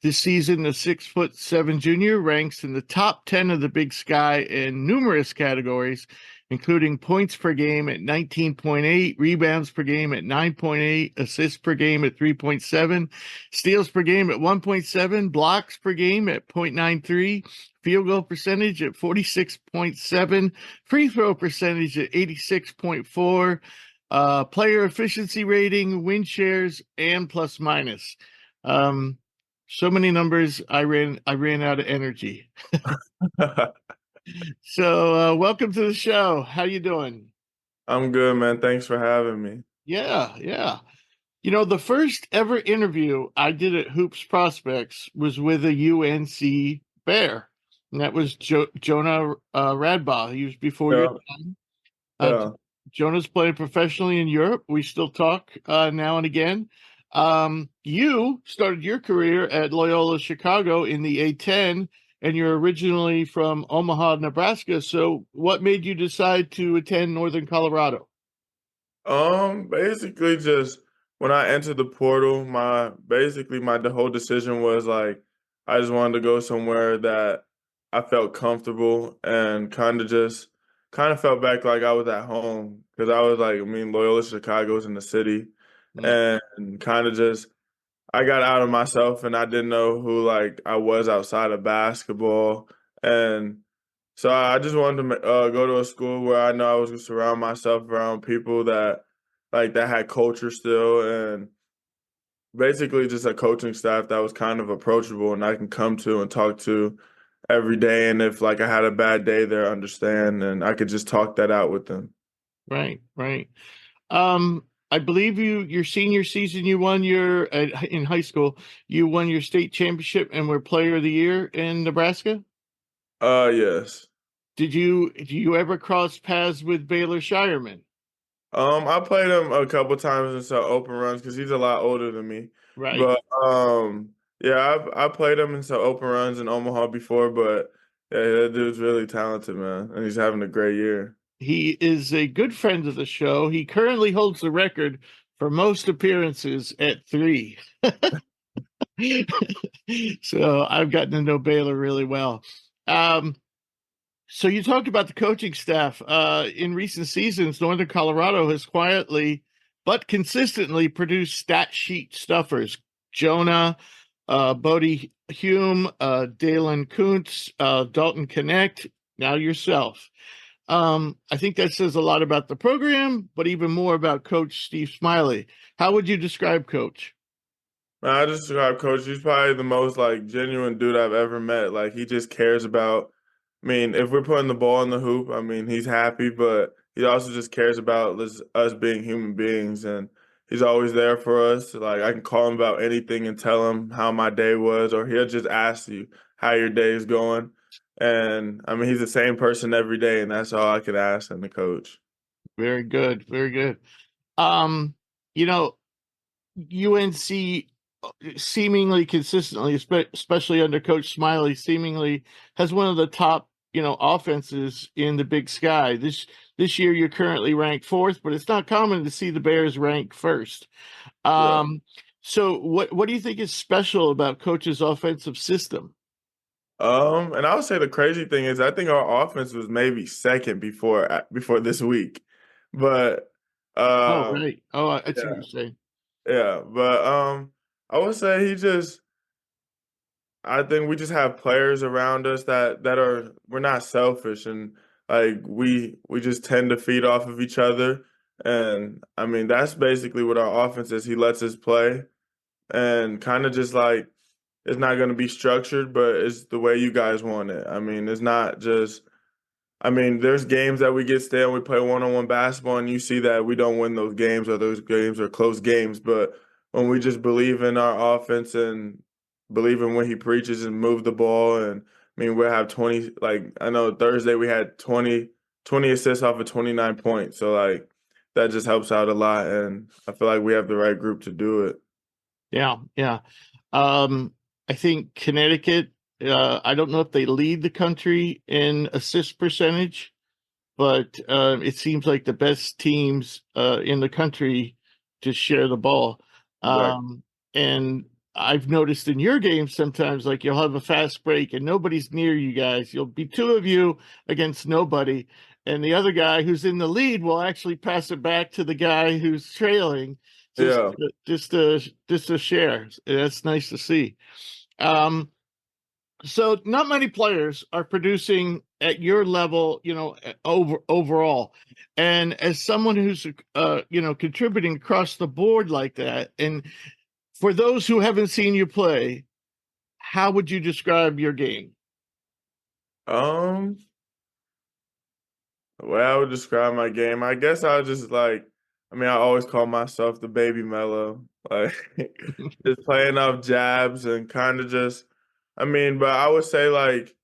This season, the 6'7" junior ranks in the top 10 of the Big Sky in numerous categories, including points per game at 19.8, rebounds per game at 9.8, assists per game at 3.7, steals per game at 1.7, blocks per game at 0.93, field goal percentage at 46.7, free throw percentage at 86.4, player efficiency rating, win shares, and plus minus. So many numbers, I ran out of energy. So welcome to the show. How you doing? I'm good, man. Thanks for having me. Yeah. You know, the first ever interview I did at Hoops Prospects was with a UNC Bear, and that was Jonah Radbaugh. He was before your time. Yeah. Jonah's playing professionally in Europe. We still talk now and again. You started your career at Loyola Chicago in the A10, and you're originally from Omaha, Nebraska. So what made you decide to attend Northern Colorado? Basically just when I entered the portal, the whole decision was like I just wanted to go somewhere that I felt comfortable and kind of felt back like I was at home because I was like, Loyola Chicago's in the city, and kind of just I got out of myself and I didn't know who like I was outside of basketball. And so I just wanted to go to a school where I know I was going to surround myself around people that had culture still, and basically just a coaching staff that was kind of approachable and I can come to and talk to every day. And if like I had a bad day, they understand and I could just talk that out with them. Right. I believe your senior season, you won in high school, you won your state championship and were Player of the Year in Nebraska. Yes. Do you ever cross paths with Baylor Shireman? I played him a couple times in some open runs because he's a lot older than me. Right. But yeah, I played him in some open runs in Omaha before. But yeah, that dude's really talented, man, and he's having a great year. He is a good friend of the show. He currently holds the record for most appearances at 3. So I've gotten to know Baylor really well. So you talked about the coaching staff. In recent seasons, Northern Colorado has quietly but consistently produced stat sheet stuffers. Jonah, Bodie Hume, Dalen Kuntz, Dalton Connect, now yourself. I think that says a lot about the program, but even more about Coach Steve Smiley. How would you describe Coach? I describe Coach. He's probably the most like genuine dude I've ever met. Like he just cares about I mean, if we're putting the ball in the hoop, I mean, he's happy, but he also just cares about us being human beings, and he's always there for us. Like I can call him about anything and tell him how my day was, or he'll just ask you how your day is going. And I mean, he's the same person every day, and that's all I could ask in the coach. Very good. Very good. You know, UNC seemingly consistently, especially under Coach Smiley, seemingly has one of the top, offenses in the Big Sky. This year, you're currently ranked fourth, but it's not common to see the Bears ranked first. Yeah. So what do you think is special about Coach's offensive system? And I would say the crazy thing is I think our offense was maybe second before this week, but Oh, um, right. Oh, I see what yeah, you're saying. yeah, but I would say I think we just have players around us that are we're not selfish and like we just tend to feed off of each other, and I mean that's basically what our offense is. He lets us play and kind of just like it's not going to be structured, but it's the way you guys want it. I mean, it's not just. I mean, there's games that we get stale and we play one-on-one basketball, and you see that we don't win those games, or those games are close games. But when we just believe in our offense and believe in what he preaches and move the ball, and I mean, we'll have 20. Like I know Thursday we had 20 assists off of 29 points, so like that just helps out a lot, and I feel like we have the right group to do it. Yeah, yeah. I think Connecticut, I don't know if they lead the country in assist percentage, but it seems like the best teams in the country just share the ball. Exactly. And I've noticed in your games sometimes, like you'll have a fast break and nobody's near you guys. You'll be two of you against nobody, and the other guy who's in the lead will actually pass it back to the guy who's trailing, just Yeah. just to share. That's nice to see. So not many players are producing at your level, overall. And as someone who's, contributing across the board like that, and for those who haven't seen you play, how would you describe your game? Um. The way I would describe my game, I guess I would just like, I mean, I always call myself the baby mellow, like just playing off jabs and kind of just, I mean, but I would say like,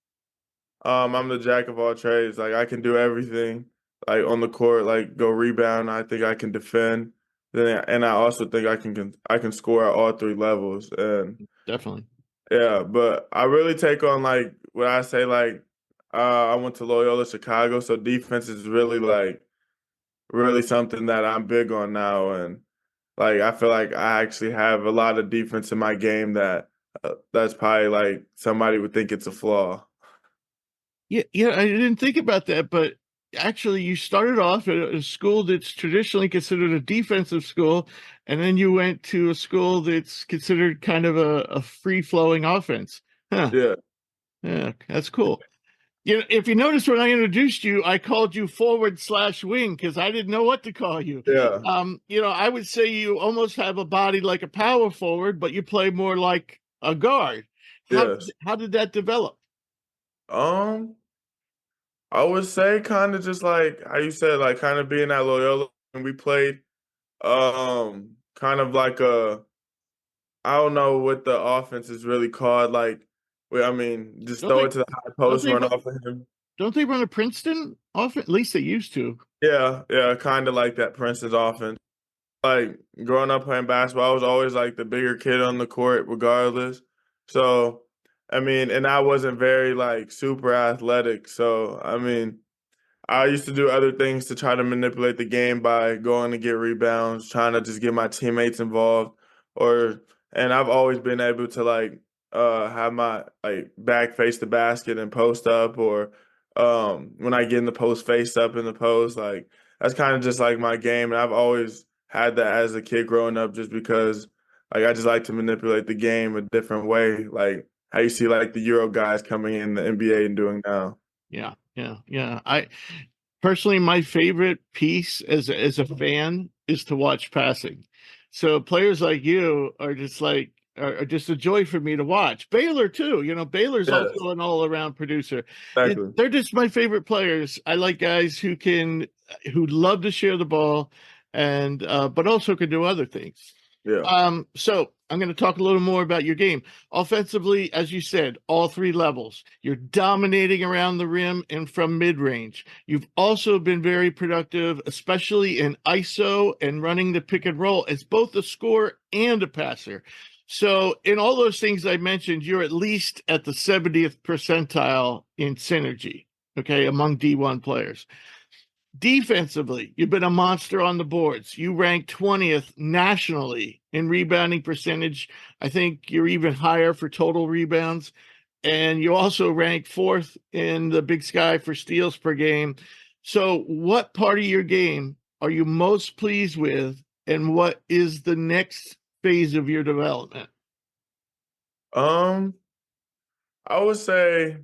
I'm the jack of all trades. Like I can do everything, like on the court, like go rebound. I think I can defend, and I also think I can score at all three levels. And Definitely. yeah, but I really take on like what I say like, I went to Loyola Chicago, so defense is really like really something that I'm big on now, and like I feel like I actually have a lot of defense in my game that's probably like somebody would think it's a flaw. Yeah, yeah, I didn't think about that, but actually you started off at a school that's traditionally considered a defensive school, and then you went to a school that's considered kind of a free-flowing offense. Huh. Yeah, Yeah, that's cool. If you notice when I introduced you, I called you forward/wing because I didn't know what to call you. yeah, I would say you almost have a body like a power forward, but you play more like a guard. How yes. how did that develop? Um, I would say kind of just like how you said, like kind of being at Loyola, and we played kind of like a I don't know what the offense is really called. Like, I mean, just Don't throw they it to the high don't post, they run run off of him. don't they run a Princeton offense? At least they used to. Yeah, yeah, kind of like that Princeton's offense. Like growing up playing basketball, I was always like the bigger kid on the court, regardless. So, I mean, and I wasn't very like super athletic. So, I mean, I used to do other things to try to manipulate the game by going to get rebounds, trying to just get my teammates involved, or and I've always been able to like have my like back face the basket and post up, or when I get in the post, face up in the post. Like that's kind of just like my game, and I've always had that as a kid growing up, just because like I just like to manipulate the game a different way, like how you see like the Euro guys coming in the NBA and doing now. Yeah, yeah, yeah. I personally, my favorite piece as a fan is to watch passing. So players like you are just like are just a joy for me to watch. Baylor too. Baylor's Yes, also an all-around producer. exactly. They're just my favorite players. I like guys who love to share the ball, and but also can do other things. Yeah. So I'm going to talk a little more about your game. Offensively, as you said, all three levels. You're dominating around the rim and from mid-range. You've also been very productive, especially in ISO and running the pick and roll as both a scorer and a passer. So in all those things I mentioned, you're at least at the 70th percentile in synergy, okay, among D1 players. Defensively, you've been a monster on the boards. You ranked 20th nationally in rebounding percentage. I think you're even higher for total rebounds. And you also rank 4th in the Big Sky for steals per game. So what part of your game are you most pleased with, and what is the next phase of your development? I would say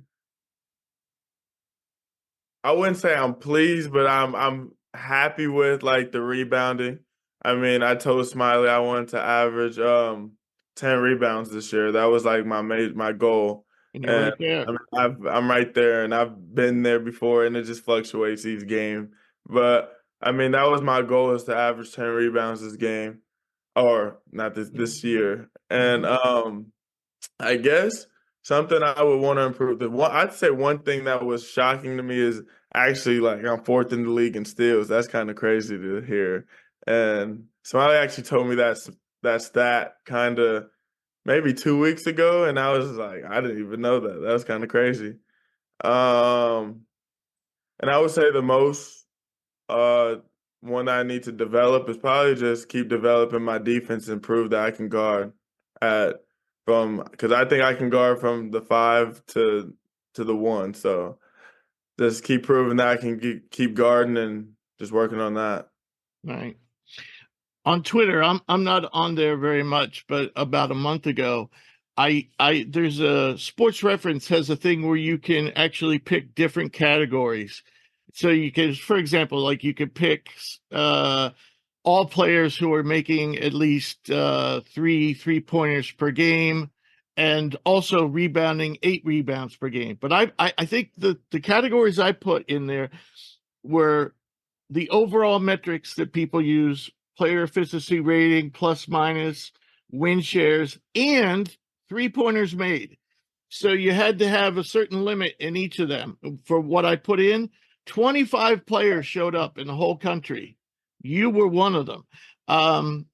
I wouldn't say I'm pleased, but I'm happy with like the rebounding. I mean, I told Smiley I wanted to average 10 rebounds this year. That was like my goal. And you're And right there. I mean, I'm right there, and I've been there before, and it just fluctuates each game. But I mean, that was my goal, is to average 10 rebounds this game, or not this year. And I guess something I would want to improve. I'd say one thing that was shocking to me is actually like I'm 4th in the league in steals. That's kind of crazy to hear. And somebody actually told me that stat kind of maybe 2 weeks ago, and I was like, I didn't even know that. That was kind of crazy. Um, and I would say the most one that I need to develop is probably just keep developing my defense and prove that I can guard at because I think I can guard from the 5 to the 1. So just keep proving that I can keep guarding and just working on that. Right. On Twitter, I'm not on there very much, but about a month ago, there's a Sports Reference has a thing where you can actually pick different categories. So you can, for example, like you could pick all players who are making at least 3 3-pointers per game, and also rebounding 8 rebounds per game. But I think the categories I put in there were the overall metrics that people use: player efficiency rating, plus minus, win shares, and 3-pointers made. So you had to have a certain limit in each of them. For what I put in, 25 players showed up in the whole country. You were one of them.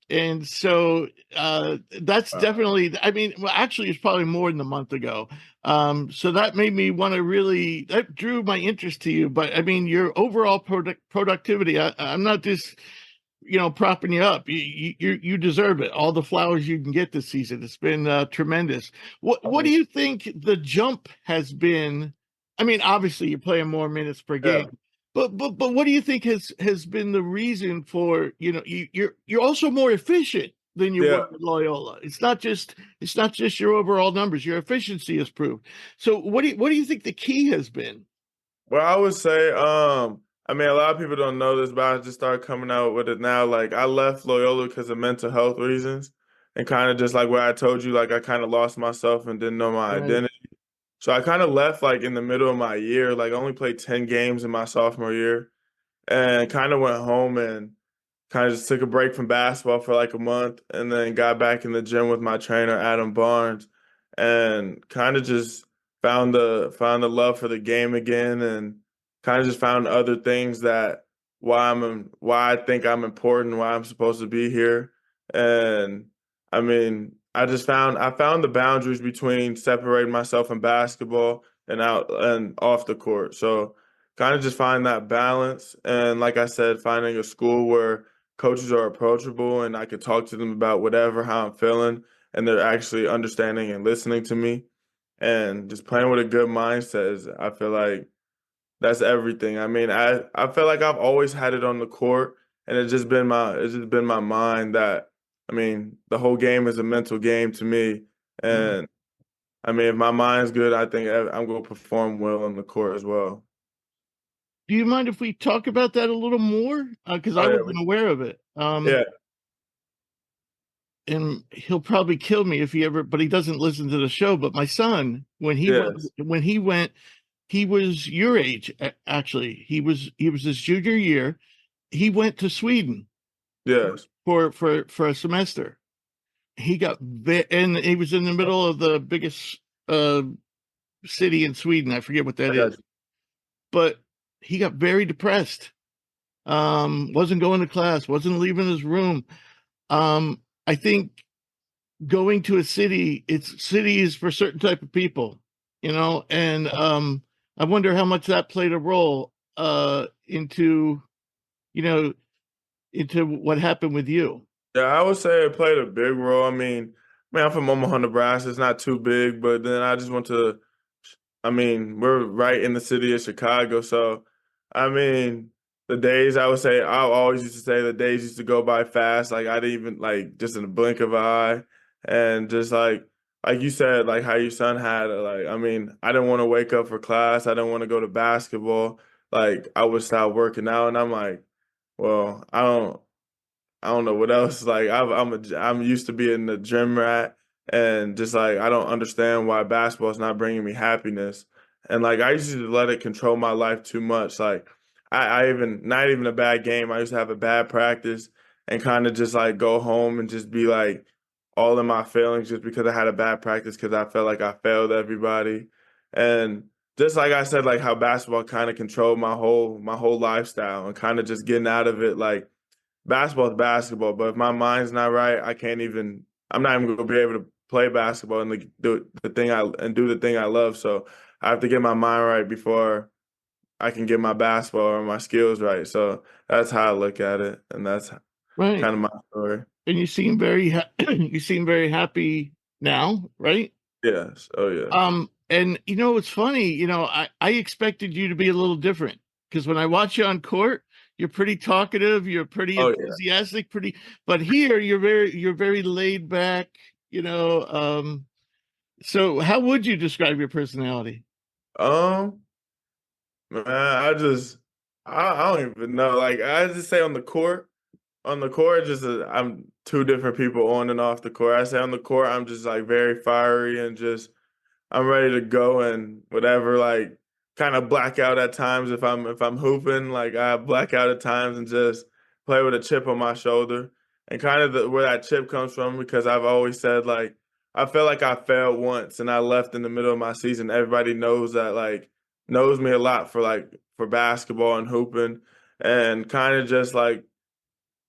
And so that's definitely, I mean, well, actually, it's probably more than a month ago. So that made me want to really, that drew my interest to you. But I mean, your overall productivity, I'm not just, propping you up. You deserve it. All the flowers you can get this season. It's been tremendous. What do you think the jump has been? I mean, obviously you're playing more minutes per game, but what do you think has been the reason for, you're also more efficient than you were at Loyola. It's not just your overall numbers. Your efficiency has proved. So what do you think the key has been? Well, I would say, I mean, a lot of people don't know this, but I just started coming out with it now. Like, I left Loyola because of mental health reasons, and kind of just like what I told you, like I kind of lost myself and didn't know my Right. identity. So I kind of left like in the middle of my year. Like, I only played 10 games in my sophomore year, and kind of went home and kind of just took a break from basketball for like a month, and then got back in the gym with my trainer, Adam Barnes, and kind of just found the love for the game again, and kind of just found other things that why I think I'm important, why I'm supposed to be here. And I mean, I found the boundaries between separating myself from basketball and out and off the court. So kind of just find that balance, and like I said, finding a school where coaches are approachable and I could talk to them about whatever, how I'm feeling, and they're actually understanding and listening to me, and just playing with a good mindset I feel like that's everything. I mean, I feel like I've always had it on the court, and it's just been my mind that, I mean, the whole game is a mental game to me. And I mean, if my mind's good, I think I'm going to perform well on the court as well. Do you mind if we talk about that a little more? Because I wasn't aware of it. Yeah. and he'll probably kill me if he ever, but he doesn't listen to the show. But my son, when he Yes. went, he was your age, actually. He was his junior year. He went to Sweden Yes. for a semester. And he was in the middle of the biggest city in Sweden. I forget what that I got is, but he got very depressed. Wasn't going to class, wasn't leaving his room. I think going to a city, city is for certain type of people, and I wonder how much that played a role into, into what happened with you. Yeah, I would say it played a big role. I mean, man, I'm from Omaha, Nebraska. It's not too big, but then I just went to, I mean, we're right in the city of Chicago. So, I mean, the days I would say, I always used to say the days used to go by fast. Like, I didn't even, like, just in a blink of an eye. And just like you said, like how your son had it. Like, I mean, I didn't want to wake up for class. I didn't want to go to basketball. Like, I would stop working out. And I'm like, well, I don't know what else. Like I'm used to being the gym rat, and just like I don't understand why basketball is not bringing me happiness. And like I used to let it control my life too much. Like I even not even a bad game. I used to have a bad practice and kind of just like go home and just be like all in my feelings just because I had a bad practice because I felt like I failed everybody. And just like I said, like how basketball kind of controlled my whole lifestyle and kind of just getting out of it like basketball is basketball, but if my mind's not right, I'm not even gonna be able to play basketball and like, do the thing I love. So I have to get my mind right before I can get my basketball or my skills right. So that's how I look at it, and that's Right. kind of my story. And you seem you seem very happy now, right? Yes. Oh yeah. And it's funny, I expected you to be a little different because when I watch you on court, you're pretty talkative, you're pretty Oh yeah. enthusiastic, but here you're very laid back, you know. So how would you describe your personality? Um, man, I don't even know. Like I just say on the court. On the court, just I'm two different people on and off the court. I say on the court, I'm just like very fiery and just I'm ready to go and whatever. Like kind of black out at times if I'm hooping. Like I black out at times and just play with a chip on my shoulder. And kind of where that chip comes from because I've always said like I felt like I failed once and I left in the middle of my season. Everybody knows that like knows me a lot for basketball and hooping and kind of just like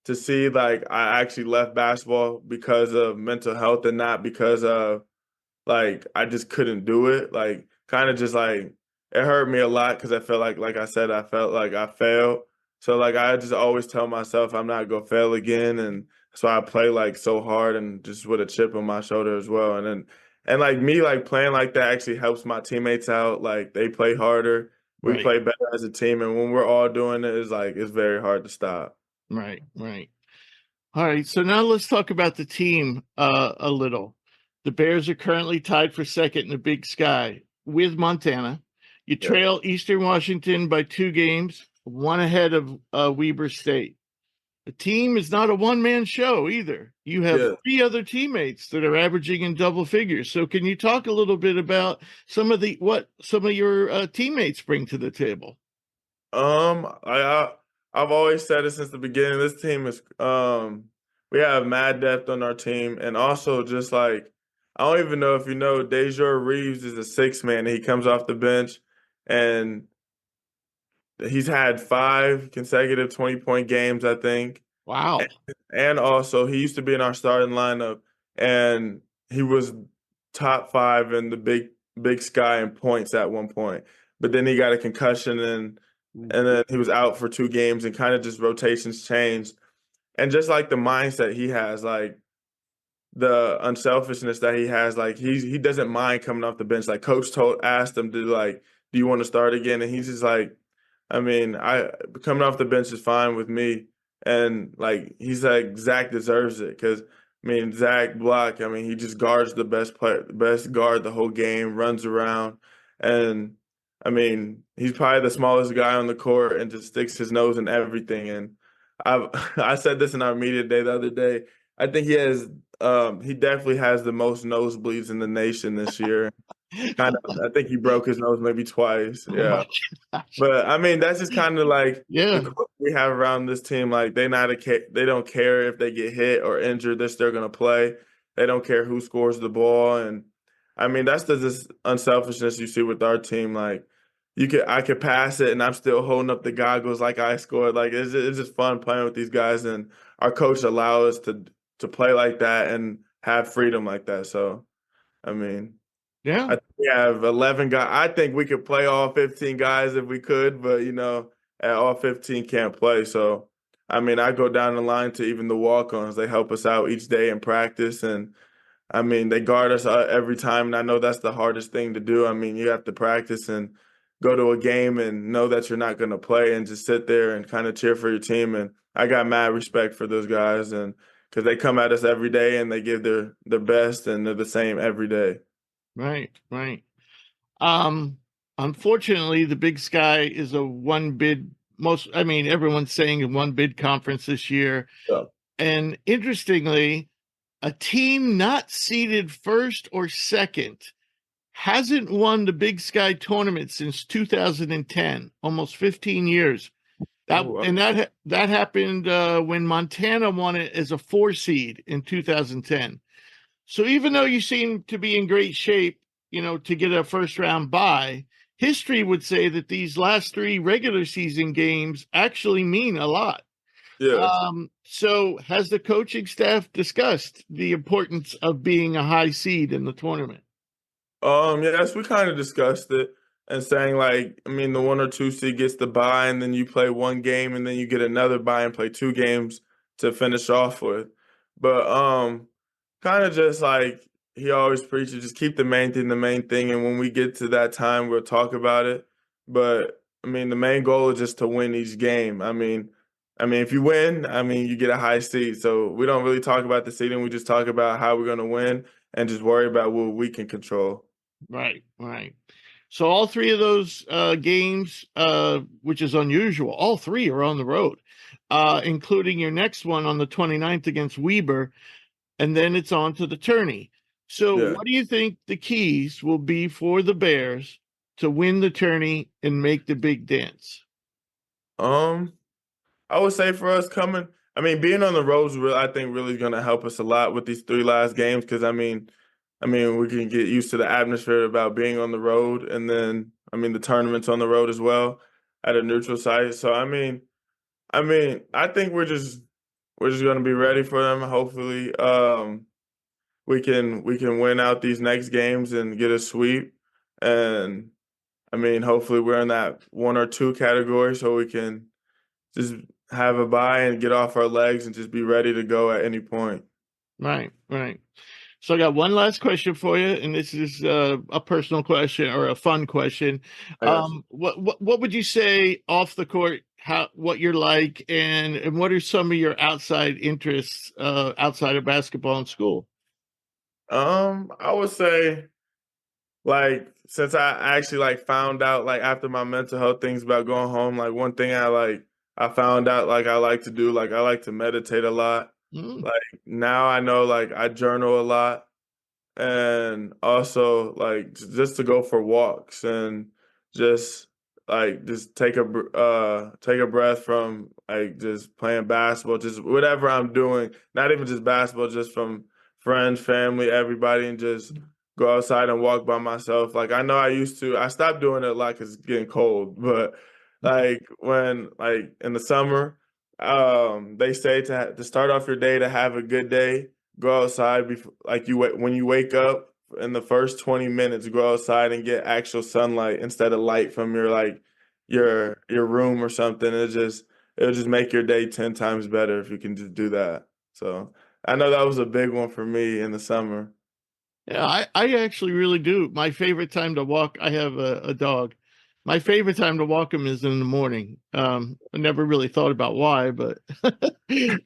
to see like I actually left basketball because of mental health and not because of like I just couldn't do it. Like kind of just like it hurt me a lot because I felt like I said I felt like I failed. So like I just always tell myself I'm not gonna fail again, and that's why I play like so hard and just with a chip on my shoulder as well. And like me like playing like that actually helps my teammates out. Like they play harder, we Right, play better as a team, and when we're all doing it, it's very hard to stop. right. All right, so now let's talk about the team a little. The Bears are currently tied for second in the Big Sky with Montana. You Yeah. trail Eastern Washington by 2 games, one ahead of Weber State. The team is not a one-man show either. You have Yeah. 3 other teammates that are averaging in double figures. So can you talk a little bit about what some of your teammates bring to the table? I've always said it since the beginning. This team is we have mad depth on our team, and also just like I don't even know if you know, Dejour Reeves is a six man. He comes off the bench, and he's had 5 consecutive 20-point games, I think. Wow. And also, he used to be in our starting lineup, and he was top 5 in the Big Sky in points at one point. But then he got a concussion, and then he was out for 2 games, and kind of just rotations changed. And just like the mindset he has, like the unselfishness that he has, like he doesn't mind coming off the bench. Like coach asked him to like, do you want to start again? And he's just like, I mean, I coming off the bench is fine with me. And like he's like Zach deserves it because I mean Zach Block, I mean he just guards the best player, the best guard the whole game, runs around, and I mean he's probably the smallest guy on the court and just sticks his nose in everything. And I I said this in our media day the other day. I think he definitely has the most nosebleeds in the nation this year. I think he broke his nose maybe twice. Oh Yeah. my gosh. But I mean, that's just kind of like Yeah. the culture we have around this team. Like they don't care if they get hit or injured. They're still gonna play. They don't care who scores the ball. And I mean, that's the just unselfishness you see with our team. Like I could pass it and I'm still holding up the goggles like I scored. Like it's just fun playing with these guys, and our coach allows us to play like that and have freedom like that. So I mean. Yeah. I think we have 11 guys. I think we could play all 15 guys if we could, but all 15 can't play. So, I mean, I go down the line to even the walk-ons. They help us out each day in practice, and I mean, they guard us every time. And I know that's the hardest thing to do. I mean, you have to practice and go to a game and know that you're not going to play and just sit there and kind of cheer for your team. And I got mad respect for those guys, and because they come at us every day and they give their best, and they're the same every day. Right. Unfortunately, the Big Sky is a one bid. Everyone's saying a one bid conference this year. Yeah. And interestingly, a team not seeded first or second hasn't won the Big Sky tournament since 2010, almost 15 years. That happened when Montana won it as a 4 seed in 2010. So even though you seem to be in great shape, to get a first round bye, history would say that these last 3 regular season games actually mean a lot. Yeah. So has the coaching staff discussed the importance of being a high seed in the tournament? Yes, we kind of discussed it and saying the 1 or 2 seed gets the bye, and then you play 1 game, and then you get another bye and play 2 games to finish off with. But kind of just like he always preaches, just keep the main thing the main thing, and when we get to that time, we'll talk about it. But the main goal is just to win each game. If you win, you get a high seed. So we don't really talk about the seeding. We just talk about how we're going to win and just worry about what we can control. Right. So all 3 of those games, which is unusual, all 3 are on the road, including your next one on the 29th against Weber, and then it's on to the tourney. So What do you think the keys will be for the Bears to win the tourney and make the big dance? I would say for us being on the road is I think really going to help us a lot with these 3 last games, because we can get used to the atmosphere about being on the road, and then the tournament's on the road as well at a neutral site. So I think we're just going to be ready for them. Hopefully, we can win out these next games and get a sweep, and hopefully we're in that 1 or 2 category, so we can just have a bye and get off our legs and just be ready to go at any point. Right. So I got one last question for you, and this is a personal question or a fun question. What would you say off the court, what you're like, and what are some of your outside interests outside of basketball and school? I would say, since I actually found out after my mental health things about going home, one thing I found out I like to do, I like to meditate a lot. Now I know I journal a lot, and also just to go for walks and just take a breath from just playing basketball, just whatever I'm doing, not even just basketball, just from friends, family, everybody, and just go outside and walk by myself. I know I stopped doing it a lot because it's getting cold, but when in the summer, they say to start off your day, to have a good day, go outside when you wake up, in the first 20 minutes, go outside and get actual sunlight instead of light from your room or something. It'll just make your day 10 times better if you can just do that. So I know that was a big one for me in the summer. Yeah, I actually really do. My favorite time to walk, I have a dog. My favorite time to walk him is in the morning. I never really thought about why, but yeah,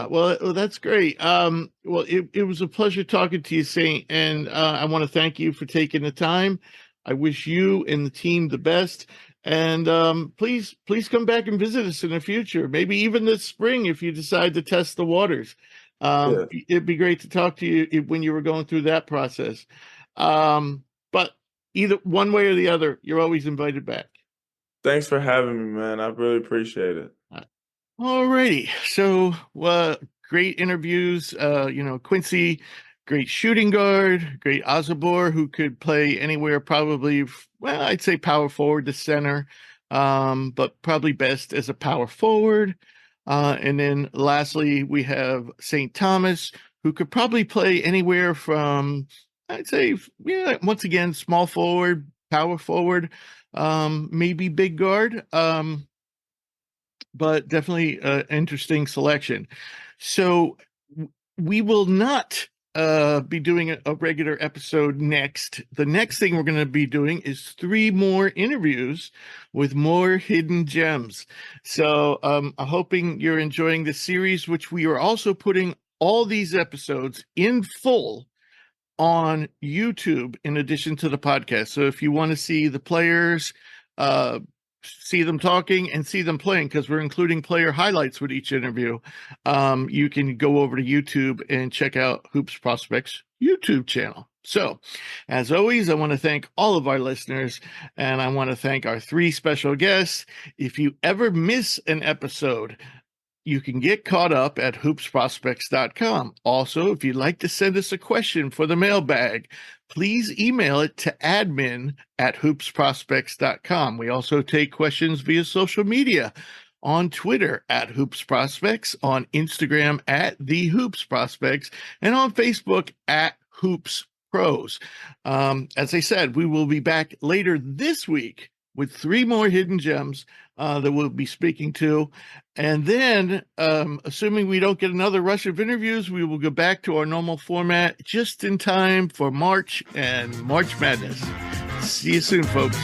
well, that's great. It was a pleasure talking to you, Saint, and I want to thank you for taking the time. I wish you and the team the best. And please come back and visit us in the future, maybe even this spring if you decide to test the waters. Yeah. It'd be great to talk to you when you were going through that process. But either one way or the other, you're always invited back. Thanks for having me, man. I really appreciate it. All righty. So great interviews. Quincy, great shooting guard, great Osobor, who could play anywhere, probably, well, I'd say power forward to center, but probably best as a power forward. And then lastly, we have St. Thomas, who could probably play anywhere from, I'd say, once again, small forward, power forward, maybe big guard. But definitely an interesting selection. So we will not be doing a regular episode next. The next thing we're going to be doing is 3 more interviews with more hidden gems. So I'm hoping you're enjoying this series, which we are also putting all these episodes in full on YouTube in addition to the podcast. So if you want to see the players, see them talking and see them playing, because we're including player highlights with each interview, you can go over to YouTube and check out Hoops Prospects YouTube channel. So, as always, I want to thank all of our listeners, and I want to thank our 3 special guests. If you ever miss an episode, you can get caught up at hoopsprospects.com. Also, if you'd like to send us a question for the mailbag, please email it to admin@hoopsprospects.com. We also take questions via social media on Twitter @hoopsprospects, on Instagram @thehoopsprospects, and on Facebook @hoopspros. As I said, we will be back later this week with 3 more hidden gems that we'll be speaking to. And then, assuming we don't get another rush of interviews, we will go back to our normal format just in time for March and March Madness. See you soon, folks.